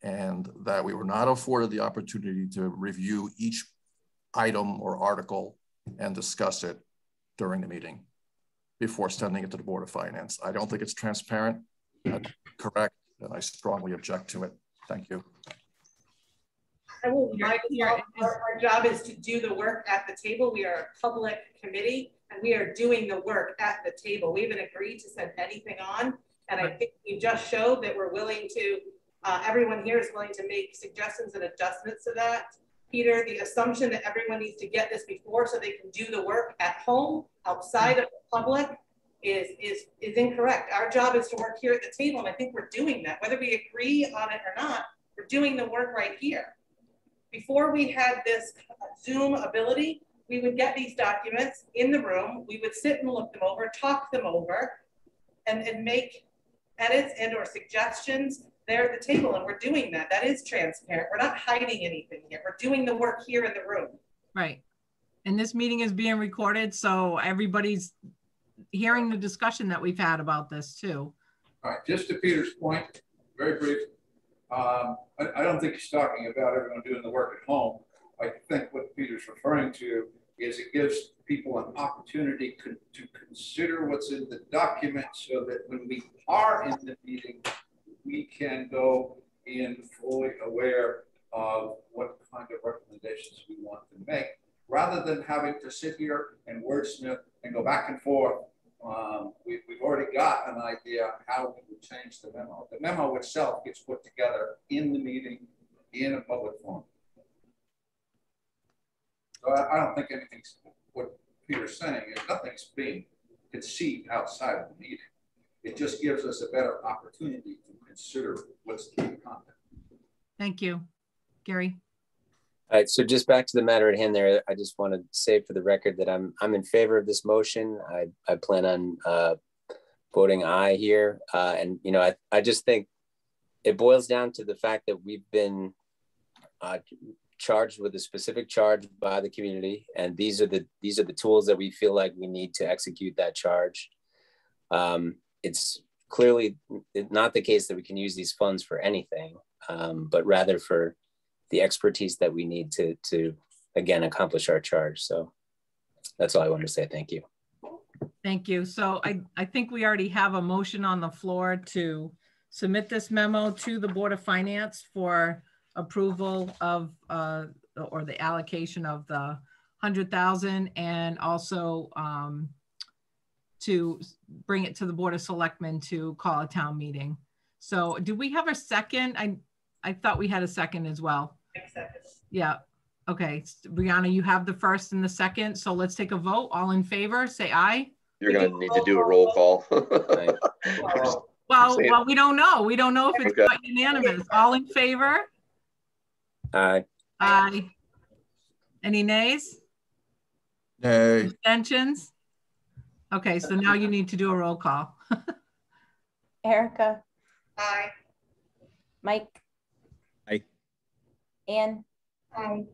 Speaker 6: and that we were not afforded the opportunity to review each item or article and discuss it during the meeting before sending it to the Board of Finance. I don't think it's transparent, that's correct, and I strongly object to it. Thank you.
Speaker 5: Our job is to do the work at the table. We are a public committee and we are doing the work at the table. We haven't agreed to send anything on. And I think we just showed that we're willing to, everyone here is willing to make suggestions and adjustments to that. Peter, the assumption that everyone needs to get this before so they can do the work at home, outside of the public, is incorrect. Our job is to work here at the table, and I think we're doing that. Whether we agree on it or not, we're doing the work right here. Before we had this Zoom ability, we would get these documents in the room, we would sit and look them over, talk them over, and make edits and or suggestions, they're at the table and we're doing that. That is transparent. We're not hiding anything here. We're doing the work here in the room.
Speaker 2: Right. And this meeting is being recorded, so everybody's hearing the discussion that we've had about this too.
Speaker 3: All right, just to Peter's point, very brief. I don't think he's talking about everyone doing the work at home. I think what Peter's referring to is it gives people an opportunity to consider what's in the document so that when we are in the meeting, we can go in fully aware of what kind of recommendations we want to make, rather than having to sit here and wordsmith and go back and forth. We've already got an idea how we would change the memo. The memo itself gets put together in the meeting in a public forum. So I don't think anything's, what Peter's saying is nothing's being conceived outside of the meeting. It just gives us a better opportunity to consider what's the content.
Speaker 2: Thank you. Gary?
Speaker 10: All right, so just back to the matter at hand there, I just want to say for the record that I'm in favor of this motion. I plan on voting aye here. And, you know, I just think it boils down to the fact that we've been charged with a specific charge by the community. And these are the tools that we feel like we need to execute that charge. It's clearly not the case that we can use these funds for anything, but rather for the expertise that we need to again, accomplish our charge. So that's all I wanted to say. Thank you.
Speaker 2: Thank you. So I think we already have a motion on the floor to submit this memo to the Board of Finance for approval of or the allocation of the $100,000, and also to bring it to the Board of Selectmen to call a town meeting. So do we have a second? I thought we had a second as well. Yeah. Okay. Brianna, you have the first and the second. So let's take a vote. All in favor, say aye.
Speaker 1: You're going to need to do a roll call.
Speaker 2: Well, we don't know. We don't know if it's not unanimous. All in favor?
Speaker 10: Aye.
Speaker 2: Aye. Any nays?
Speaker 6: Nay.
Speaker 2: Abstentions? Okay, so now you need to do a roll call.
Speaker 9: Erica?
Speaker 5: Aye.
Speaker 9: Mike?
Speaker 4: Aye.
Speaker 9: Anne?
Speaker 11: Aye.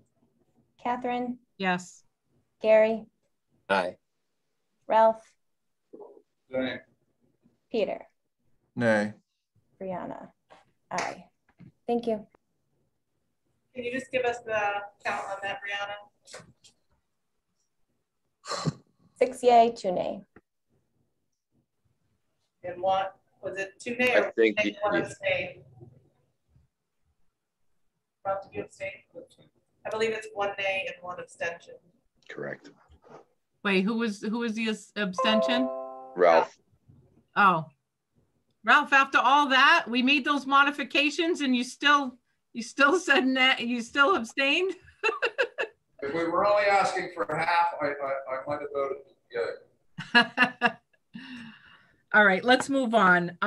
Speaker 9: Catherine?
Speaker 2: Yes.
Speaker 9: Gary?
Speaker 10: Aye.
Speaker 9: Ralph?
Speaker 3: Same.
Speaker 9: Peter?
Speaker 6: Nay.
Speaker 9: Brianna? Aye. Thank you.
Speaker 5: Can you just give us the count on that, Brianna?
Speaker 9: 6 yay, 2 nay.
Speaker 5: And what was it? 2 nay
Speaker 1: I
Speaker 5: or
Speaker 1: think
Speaker 5: nay, 1 abstain? Ralph, did you abstain? I believe it's 1 nay and 1 abstention.
Speaker 1: Correct.
Speaker 2: Wait, who was the abstention?
Speaker 1: Ralph.
Speaker 2: Oh, Ralph, after all that, we made those modifications and you still said that you still abstained?
Speaker 3: If we were only asking for half, I might have voted yeah.
Speaker 2: All right, let's move on.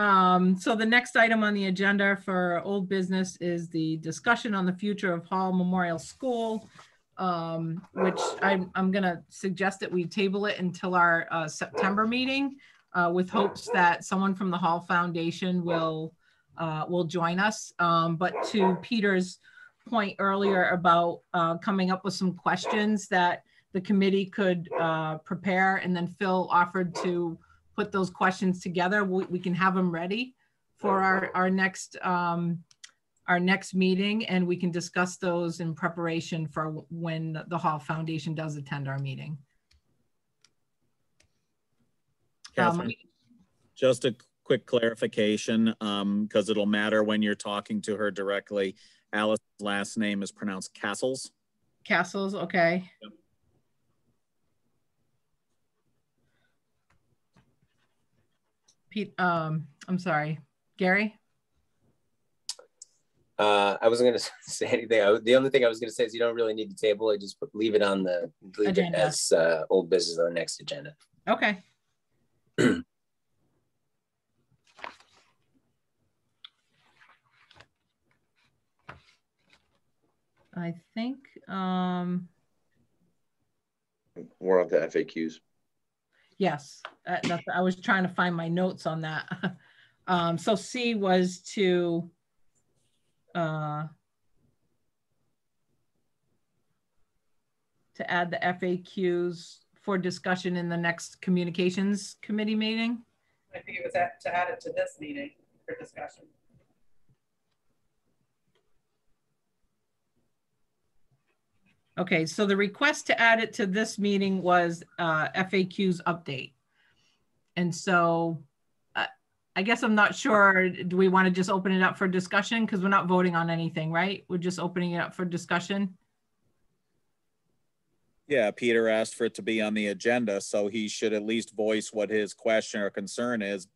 Speaker 2: So the next item on the agenda for old business is the discussion on the future of Hall Memorial School, which I'm gonna suggest that we table it until our September meeting with hopes that someone from the Hall Foundation will join us. But to Peter's point earlier about coming up with some questions that the committee could prepare, and then Phil offered to put those questions together. We can have them ready for our next meeting, and we can discuss those in preparation for when the Hall Foundation does attend our meeting.
Speaker 4: Catherine, just a quick clarification, because it'll matter when you're talking to her directly. Alice's last name is pronounced Castles.
Speaker 2: Castles, okay.
Speaker 4: Yep.
Speaker 2: Pete, I'm sorry, Gary?
Speaker 10: I wasn't going to say anything. The only thing I was going to say is you don't really need to table it. Just leave it on the agenda as old business on the next agenda.
Speaker 2: Okay. I think
Speaker 1: We're on to FAQs.
Speaker 2: Yes, I was trying to find my notes on that. So C was to add the FAQs for discussion in the next communications committee meeting.
Speaker 5: I think it was to add it to this meeting for discussion.
Speaker 2: Okay, so the request to add it to this meeting was FAQs update. And so I guess I'm not sure, do we want to just open it up for discussion? Because we're not voting on anything, right? We're just opening it up for discussion.
Speaker 4: Yeah, Peter asked for it to be on the agenda, so he should at least voice what his question or concern is,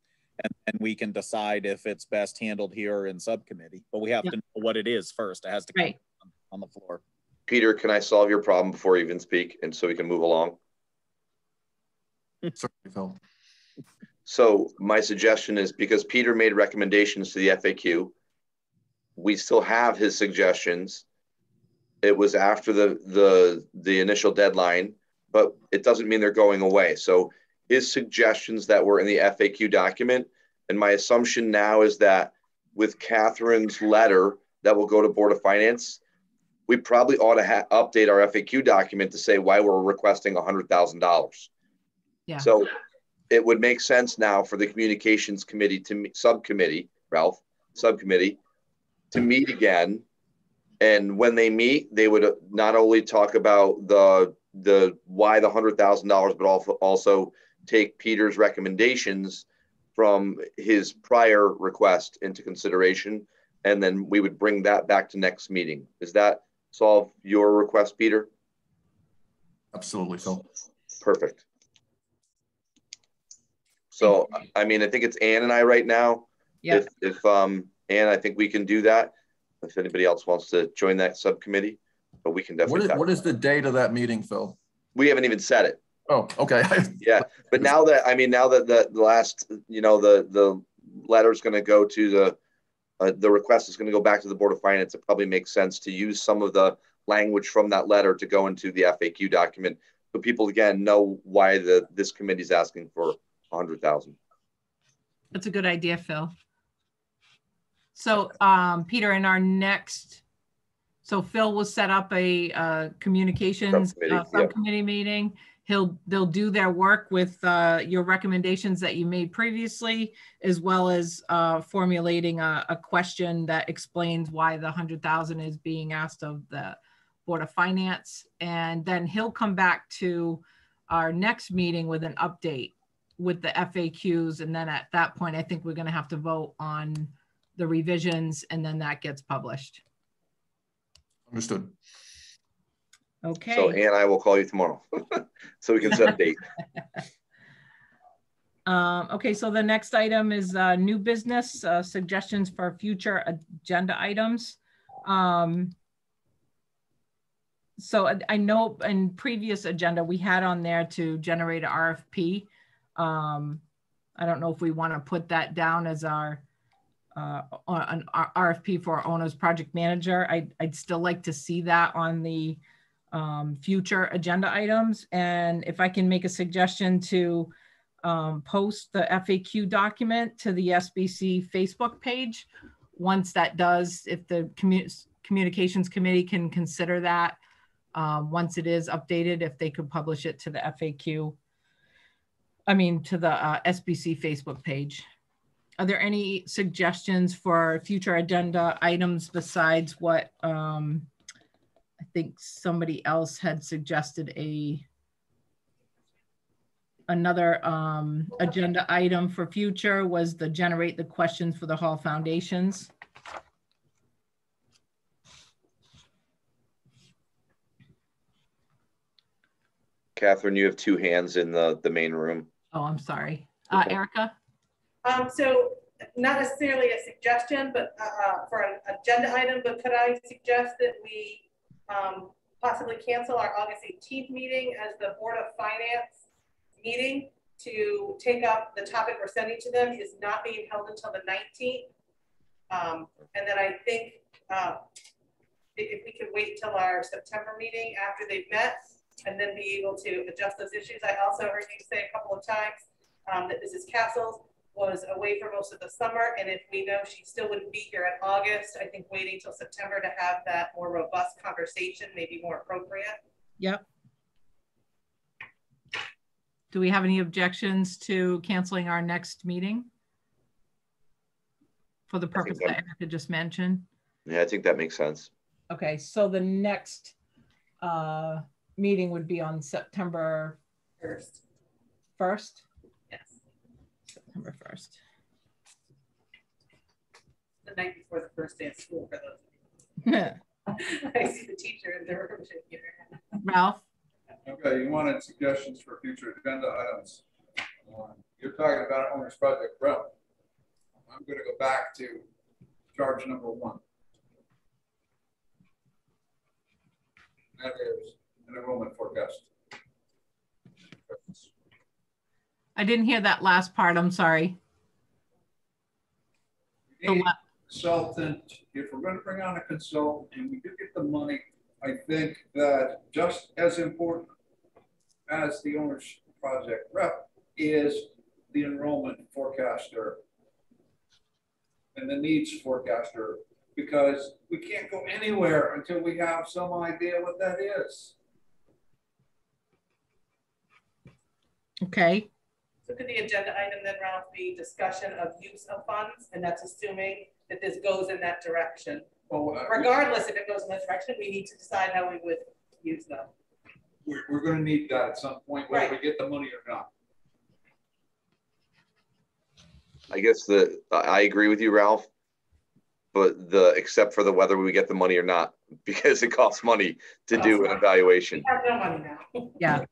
Speaker 4: and we can decide if it's best handled here or in subcommittee. But we have to know what it is first. It has to come on the floor.
Speaker 1: Peter, can I solve your problem before you even speak, and so we can move along?
Speaker 6: Certainly, Phil.
Speaker 1: So my suggestion is, because Peter made recommendations to the FAQ, we still have his suggestions. It was after the initial deadline, but it doesn't mean they're going away. So his suggestions that were in the FAQ document, and my assumption now is that with Catherine's letter that will go to Board of Finance, we probably ought to update our FAQ document to say why we're requesting $100,000.
Speaker 2: Yeah.
Speaker 1: So it would make sense now for the communications committee subcommittee to meet again. And when they meet, they would not only talk about the why the $100,000, but also take Peter's recommendations from his prior request into consideration. And then we would bring that back to next meeting. Does that solve your request, Peter?
Speaker 6: Absolutely, Phil.
Speaker 1: Perfect. So, I mean, I think it's Ann and I right now.
Speaker 2: Yeah.
Speaker 1: If Ann, I think we can do that. If anybody else wants to join that subcommittee, but we can definitely.
Speaker 6: What is the date of that meeting, Phil?
Speaker 1: We haven't even said it.
Speaker 6: Oh, okay.
Speaker 1: Yeah, but now that the last, the letter is going to go to the request is going to go back to the Board of Finance. It probably makes sense to use some of the language from that letter to go into the FAQ document, so people again know why this committee is asking for $100,000.
Speaker 2: That's a good idea, Phil. So Peter, in our next, so Phil will set up a communications subcommittee meeting. They'll do their work with your recommendations that you made previously, as well as formulating a question that explains why the $100,000 is being asked of the Board of Finance. And then he'll come back to our next meeting with an update with the FAQs. And then at that point, I think we're going to have to vote on the revisions, and then that gets published.
Speaker 6: Understood.
Speaker 2: Okay.
Speaker 1: So Ann and I will call you tomorrow so we can set a date.
Speaker 2: Okay, so the next item is new business, suggestions for future agenda items. So I know in previous agenda, we had on there to generate an RFP. I don't know if we want to put that down as our an RFP for our owner's project manager. I'd still like to see that on the future agenda items. And if I can make a suggestion to post the FAQ document to the SBC Facebook page, once that does, if the communications committee can consider that, once it is updated, if they could publish it to the FAQ, to the SBC Facebook page. Are there any suggestions for future agenda items besides what I think somebody else had suggested another agenda item for future was the generate the questions for the Hall Foundations.
Speaker 1: Catherine, you have two hands in the main room.
Speaker 2: Oh, I'm sorry. Erica?
Speaker 5: So not necessarily a suggestion, but for an agenda item, but could I suggest that we possibly cancel our August 18th meeting as the Board of Finance meeting to take up the topic we're sending to them is not being held until the 19th. And then I think if we could wait till our September meeting after they've met, and then be able to adjust those issues. I also heard you say a couple of times that Mrs. Castles was away for most of the summer, and if we know she still wouldn't be here in August, I think waiting till September to have that more robust conversation may be more appropriate.
Speaker 2: Yep. Do we have any objections to canceling our next meeting for the purpose that Erica just mentioned?
Speaker 1: Yeah, I think that makes sense.
Speaker 2: Okay, so the next meeting would be on September
Speaker 5: 1st.
Speaker 2: 1st?
Speaker 5: Yes.
Speaker 2: September 1st.
Speaker 5: The night before the first day of school for those. I see the teacher in the room shaking her head.
Speaker 2: Ralph?
Speaker 3: Okay, you wanted suggestions for future agenda items. You're talking about owner's project rep. I'm going to go back to charge number 1. That is an enrollment forecast.
Speaker 2: I didn't hear that last part. I'm sorry.
Speaker 3: Consultant, if we're going to bring on a consultant and we do get the money, I think that just as important as the owner's project rep is the enrollment forecaster and the needs forecaster, because we can't go anywhere until we have some idea what that is.
Speaker 2: Okay.
Speaker 5: So could the agenda item then, Ralph, be discussion of use of funds? And that's assuming that this goes in that direction.
Speaker 3: Well,
Speaker 5: regardless if it goes in that direction, we need to decide how we would use them.
Speaker 3: We're going to need that at some point, whether we get the money or not.
Speaker 1: I guess I agree with you, Ralph, but except for the whether we get the money or not, because it costs money to do an evaluation.
Speaker 5: We have no money now.
Speaker 2: Yeah.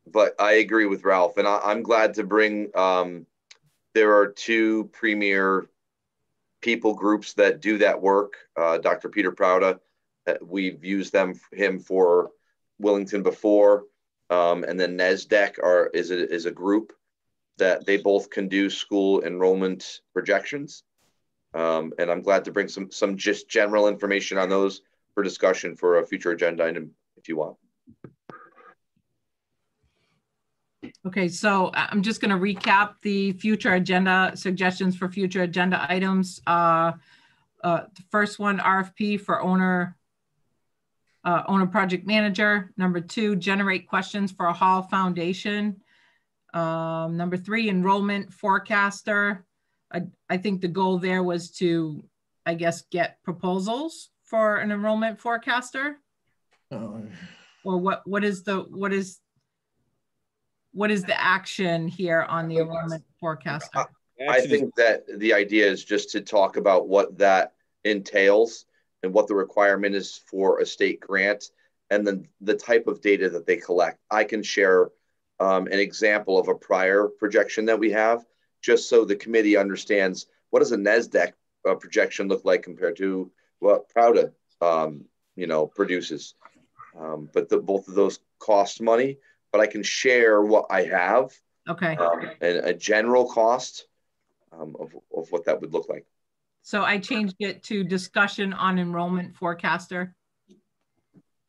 Speaker 1: But I agree with Ralph, and I'm glad to bring, there are 2 premier people groups that do that work. Dr. Peter Prouda, we've used him for Willington before, and then NESDEC is a group that they both can do school enrollment projections. And I'm glad to bring some just general information on those for discussion for a future agenda item if you want.
Speaker 2: Okay, so I'm just going to recap the future agenda suggestions for future agenda items. The first one, RFP for owner project manager. Number 2, generate questions for a Hall Foundation. Number 3, enrollment forecaster. I think the goal there was to, I guess, get proposals for an enrollment forecaster. Or what is the action here on the enrollment forecaster?
Speaker 1: I think that the idea is just to talk about what that entails and what the requirement is for a state grant, and then the type of data that they collect. I can share an example of a prior projection that we have, just so the committee understands what does a NESDEC projection look like compared to what Prouda produces. But both of those cost money, but I can share what I have.
Speaker 2: Okay.
Speaker 1: And a general cost of what that would look like.
Speaker 2: So I changed it to discussion on enrollment forecaster,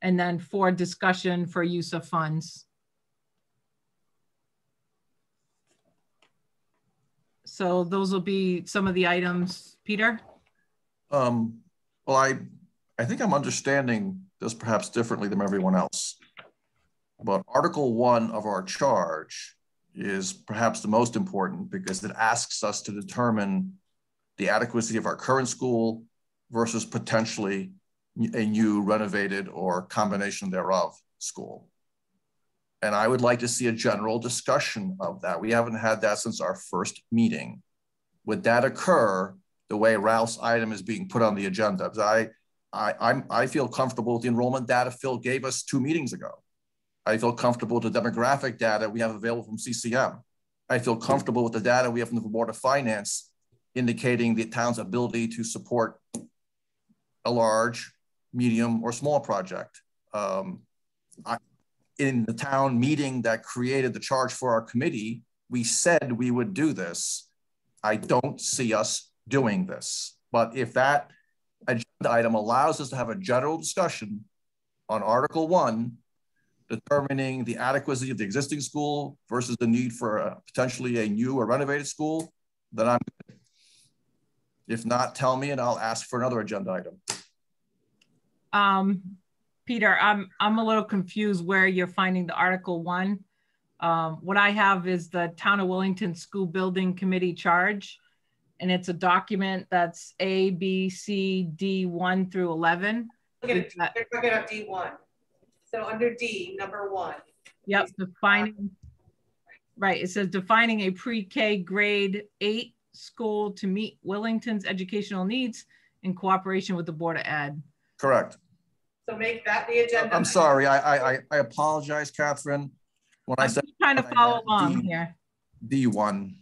Speaker 2: and then for discussion for use of funds. So those will be some of the items, Peter?
Speaker 6: Well, I think I'm understanding this perhaps differently than everyone else. But Article 1 of our charge is perhaps the most important, because it asks us to determine the adequacy of our current school versus potentially a new renovated or combination thereof school. And I would like to see a general discussion of that. We haven't had that since our first meeting. Would that occur the way Ralph's item is being put on the agenda? Because I feel comfortable with the enrollment data Phil gave us 2 meetings ago. I feel comfortable with the demographic data we have available from CCM. I feel comfortable with the data we have from the Board of Finance indicating the town's ability to support a large, medium, or small project. In the town meeting that created the charge for our committee, we said we would do this. I don't see us doing this. But if that agenda item allows us to have a general discussion on Article 1 determining the adequacy of the existing school versus the need for potentially a new or renovated school, then I'm good. If not, tell me and I'll ask for another agenda item.
Speaker 2: Peter, I'm a little confused where you're finding the Article 1. What I have is the Town of Willington School Building Committee charge, and it's a document that's A, B, C, D 1 through 11.
Speaker 5: They're talking about D1. So under D, number 1.
Speaker 2: Yep, defining, right. It says defining a pre-K grade 8 school to meet Willington's educational needs in cooperation with the Board of Ed.
Speaker 6: Correct.
Speaker 5: So make that the agenda.
Speaker 6: I'm sorry. I apologize, Catherine. When I said
Speaker 2: trying to follow along here.
Speaker 6: D1.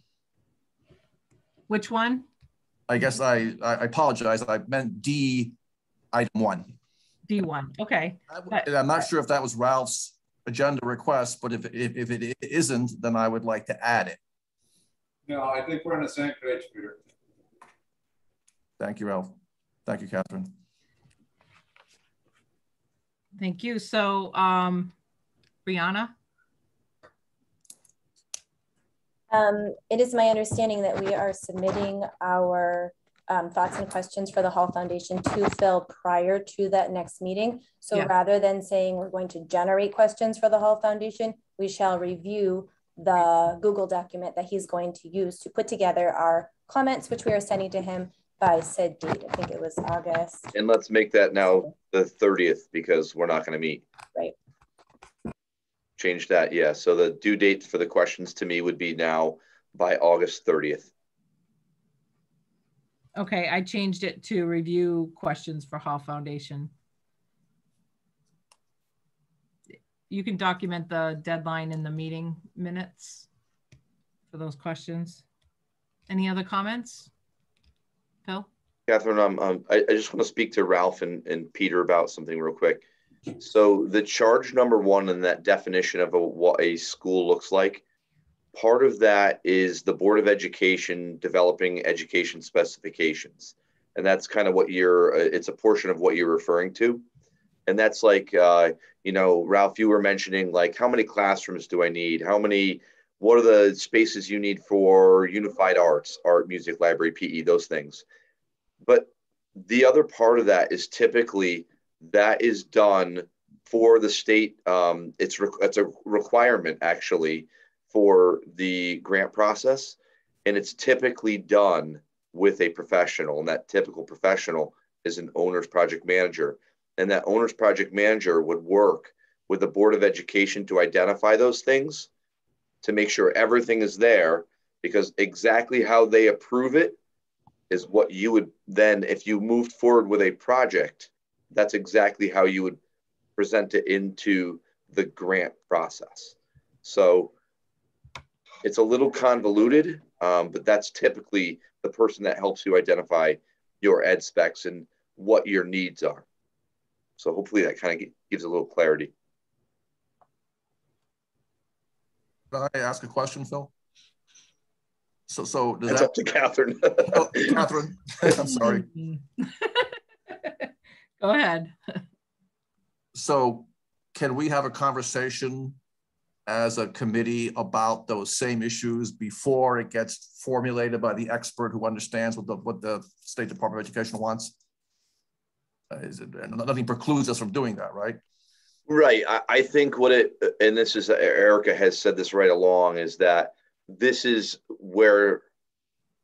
Speaker 2: Which one?
Speaker 6: I guess I apologize. I meant D, item 1.
Speaker 2: D1. Okay.
Speaker 6: I'm not sure if that was Ralph's agenda request, but if it isn't, then I would like to add it.
Speaker 3: No, I think we're on the same page, Peter.
Speaker 6: Thank you, Ralph. Thank you, Catherine.
Speaker 2: Thank you. So, Brianna?
Speaker 9: It is my understanding that we are submitting our thoughts and questions for the Hall Foundation to Phil prior to that next meeting. So yeah, rather than saying we're going to generate questions for the Hall Foundation, we shall review the Google document that he's going to use to put together our comments, which we are sending to him by said date. I think it was August.
Speaker 1: And let's make that now the 30th because we're not going to meet.
Speaker 9: Right.
Speaker 1: Change that, yeah. So the due date for the questions to me would be now by August 30th.
Speaker 2: Okay, I changed it to review questions for Hall Foundation. You can document the deadline in the meeting minutes for those questions. Any other comments? Phil?
Speaker 1: Catherine, I just want to speak to Ralph and Peter about something real quick. So the charge number 1 in that definition of what a school looks like, part of that is the Board of Education developing education specifications. And that's kind of what it's a portion of what you're referring to. And that's like, you know, Ralph, you were mentioning like, how many classrooms do I need? What are the spaces you need for unified arts, art, music, library, PE, those things. But the other part of that is typically that is done for the state. It's a requirement actually for the grant process. And it's typically done with a professional, and that typical professional is an owner's project manager. And that owner's project manager would work with the Board of Education to identify those things, to make sure everything is there, because exactly how they approve it is what you would then, if you moved forward with a project, that's exactly how you would present it into the grant process. So it's a little convoluted, but that's typically the person that helps you identify your ed specs and what your needs are. So hopefully that kind of gives a little clarity.
Speaker 6: Can I ask a question, Phil? So does
Speaker 1: That's up to Catherine.
Speaker 6: Oh, Catherine, I'm sorry.
Speaker 2: Go ahead.
Speaker 6: So can we have a conversation as a committee about those same issues before it gets formulated by the expert who understands what the State Department of Education wants? Nothing precludes us from doing that, right?
Speaker 1: Right. I think and this is, Erica has said this right along, is that this is where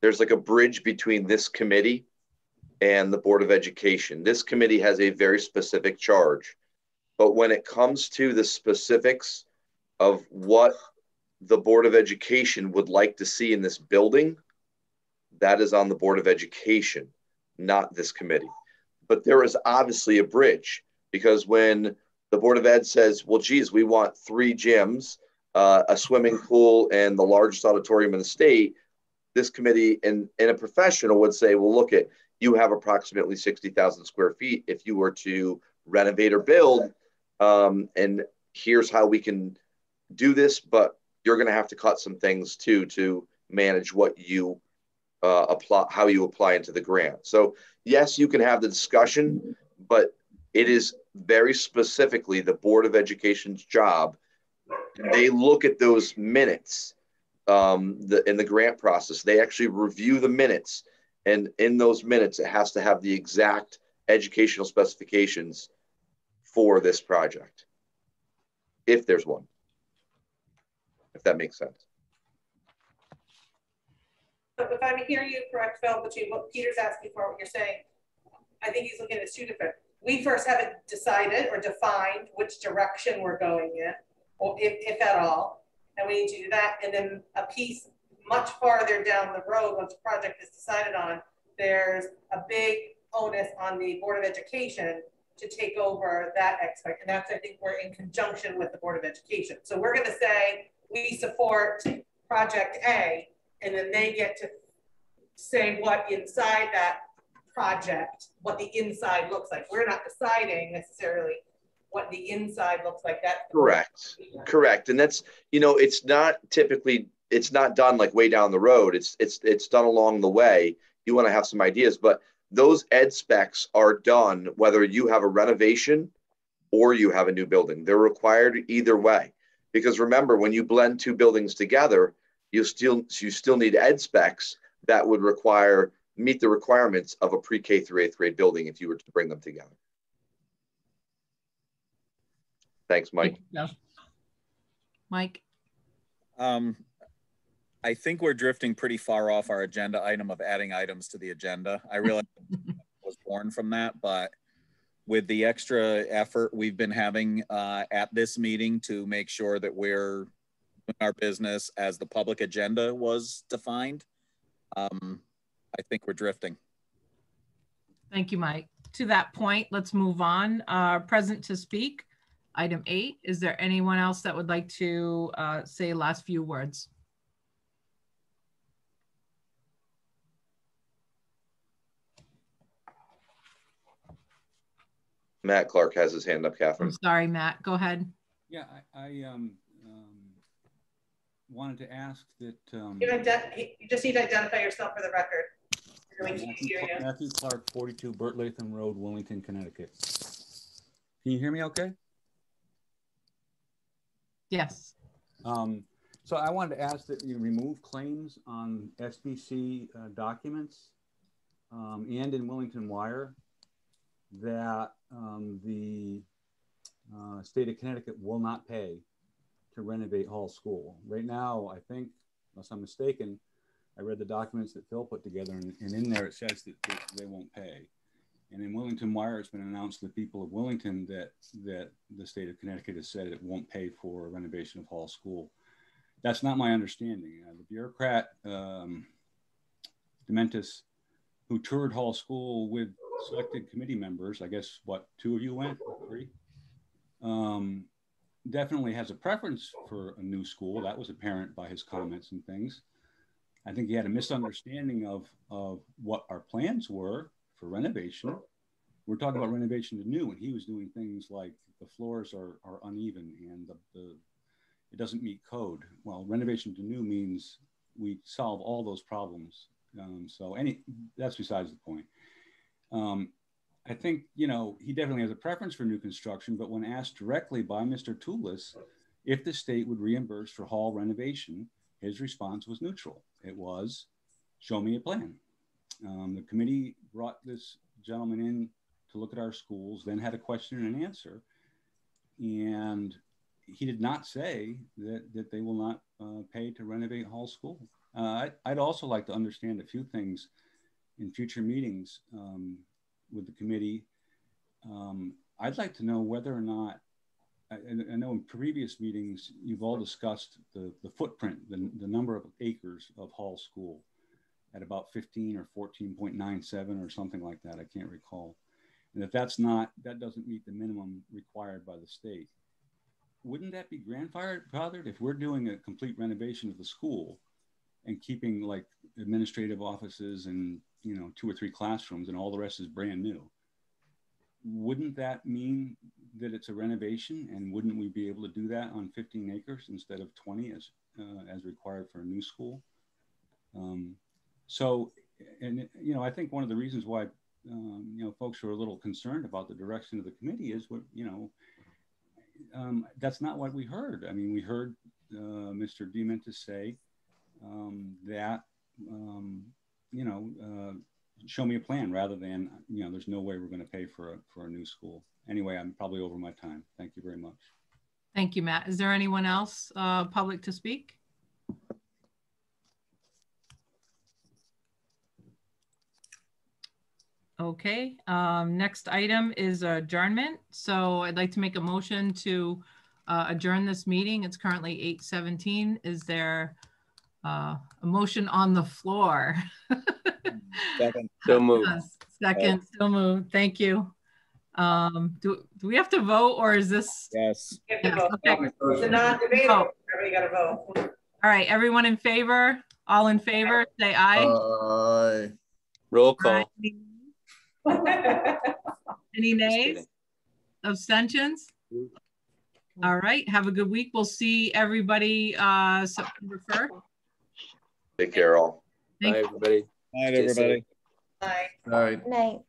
Speaker 1: there's like a bridge between this committee and the Board of Education. This committee has a very specific charge, but when it comes to the specifics of what the Board of Education would like to see in this building, that is on the Board of Education, not this committee. But there is obviously a bridge, because when the Board of Ed says, well, geez, we want 3 gyms, a swimming pool, and the largest auditorium in the state, this committee and a professional would say, well, look, you have approximately 60,000 square feet if you were to renovate or build, and here's how we can do this, but you're going to have to cut some things too to manage what you how you apply into the grant. So yes, you can have the discussion, but it is very specifically the Board of Education's job. They look at those minutes in the grant process. They actually review the minutes, and in those minutes, it has to have the exact educational specifications for this project, if there's one, if that makes sense.
Speaker 5: But if I'm hearing you correct, Phil, between what Peter's asking for, what you're saying, I think he's looking at two different. We first haven't decided or defined which direction we're going in, or if at all, and we need to do that. And then a piece much farther down the road, once the project is decided on, there's a big onus on the Board of Education to take over that aspect. And that's, I think, we're in conjunction with the Board of Education. So we're going to say we support project A, and then they get to say what inside that project, what the inside looks like. We're not deciding necessarily what the inside looks like. That's
Speaker 1: correct. Correct. And that's, you know, it's not typically, it's not done like way down the road. It's done along the way. You want to have some ideas, but those ed specs are done whether you have a renovation or you have a new building. They're required either way. Because remember, when you blend two buildings together, you still need ed specs that would meet the requirements of a pre-K through 8th grade building if you were to bring them together. Thanks, Mike.
Speaker 2: Yeah. Mike?
Speaker 4: I think we're drifting pretty far off our agenda item of adding items to the agenda. I realize I was born from that, but with the extra effort we've been having at this meeting to make sure that we're doing our business as the public agenda was defined, I think we're drifting.
Speaker 2: Thank you, Mike. To that point, let's move on. Present to speak, item 8. Is there anyone else that would like to say last few words?
Speaker 1: Matt Clark has his hand up, Catherine.
Speaker 2: I'm sorry, Matt, go ahead.
Speaker 12: Yeah, I wanted to ask that.
Speaker 5: You just need to identify yourself for the record.
Speaker 12: Matthew Clark, 42 Burt Latham Road, Willington, Connecticut. Can you hear me okay?
Speaker 2: Yes.
Speaker 12: So I wanted to ask that you remove claims on SBC documents and in Willington Wire that the state of Connecticut will not pay to renovate Hall School. Right now, I think, unless I'm mistaken, I read the documents that Phil put together, and in there it says that they won't pay. And in Willington Wire, it's been announced to the people of Willington that the state of Connecticut has said it won't pay for a renovation of Hall School. That's not my understanding. The bureaucrat, Dementis, who toured Hall School with selected committee members, I guess, what, 2 of you went, 3? Definitely has a preference for a new school. That was apparent by his comments and things. I think he had a misunderstanding of what our plans were for renovation. We're talking about renovation to new, and he was doing things like the floors are uneven and it doesn't meet code. Well, renovation to new means we solve all those problems. That's besides the point. I think, you know, he definitely has a preference for new construction, but when asked directly by Mr. Toulis if the state would reimburse for hall renovation, his response was neutral. It was, show me a plan. The committee brought this gentleman in to look at our schools, then had a question and answer. And he did not say that they will not pay to renovate Hall School. I'd also like to understand a few things in future meetings with the committee. I'd like to know whether or not, I know in previous meetings, you've all discussed the footprint, the number of acres of Hall School at about 15 or 14.97 or something like that. I can't recall. And if that doesn't meet the minimum required by the state, wouldn't that be grandfathered if we're doing a complete renovation of the school and keeping like administrative offices and, you know, 2 or 3 classrooms and all the rest is brand new? Wouldn't that mean that it's a renovation, and wouldn't we be able to do that on 15 acres instead of 20 as required for a new school? So, and you know, I think one of the reasons why folks who are a little concerned about the direction of the committee is what, that's not what we heard. I mean, we heard Mr. Dementis say that, show me a plan rather than, there's no way we're going to pay for a new school. Anyway, I'm probably over my time. Thank you very much.
Speaker 2: Thank you, Matt. Is there anyone else public to speak? Okay, next item is adjournment. So I'd like to make a motion to adjourn this meeting. It's currently 8:17. Is there a motion on the floor?
Speaker 10: Second. So moved.
Speaker 2: Second, so moved. Thank you. Do we have to vote, or is this?
Speaker 10: Yes.
Speaker 5: You have to vote.
Speaker 2: Okay.
Speaker 5: It's a non-debatable. Everybody got to vote.
Speaker 2: All right, everyone in favor? All in favor, say aye.
Speaker 10: Roll call.
Speaker 2: Any nays? Abstentions? All right, have a good week. We'll see everybody September 1st.
Speaker 1: Take care all.
Speaker 10: Bye, everybody.
Speaker 4: Night, everybody.
Speaker 5: Bye.
Speaker 6: All right.
Speaker 9: Night.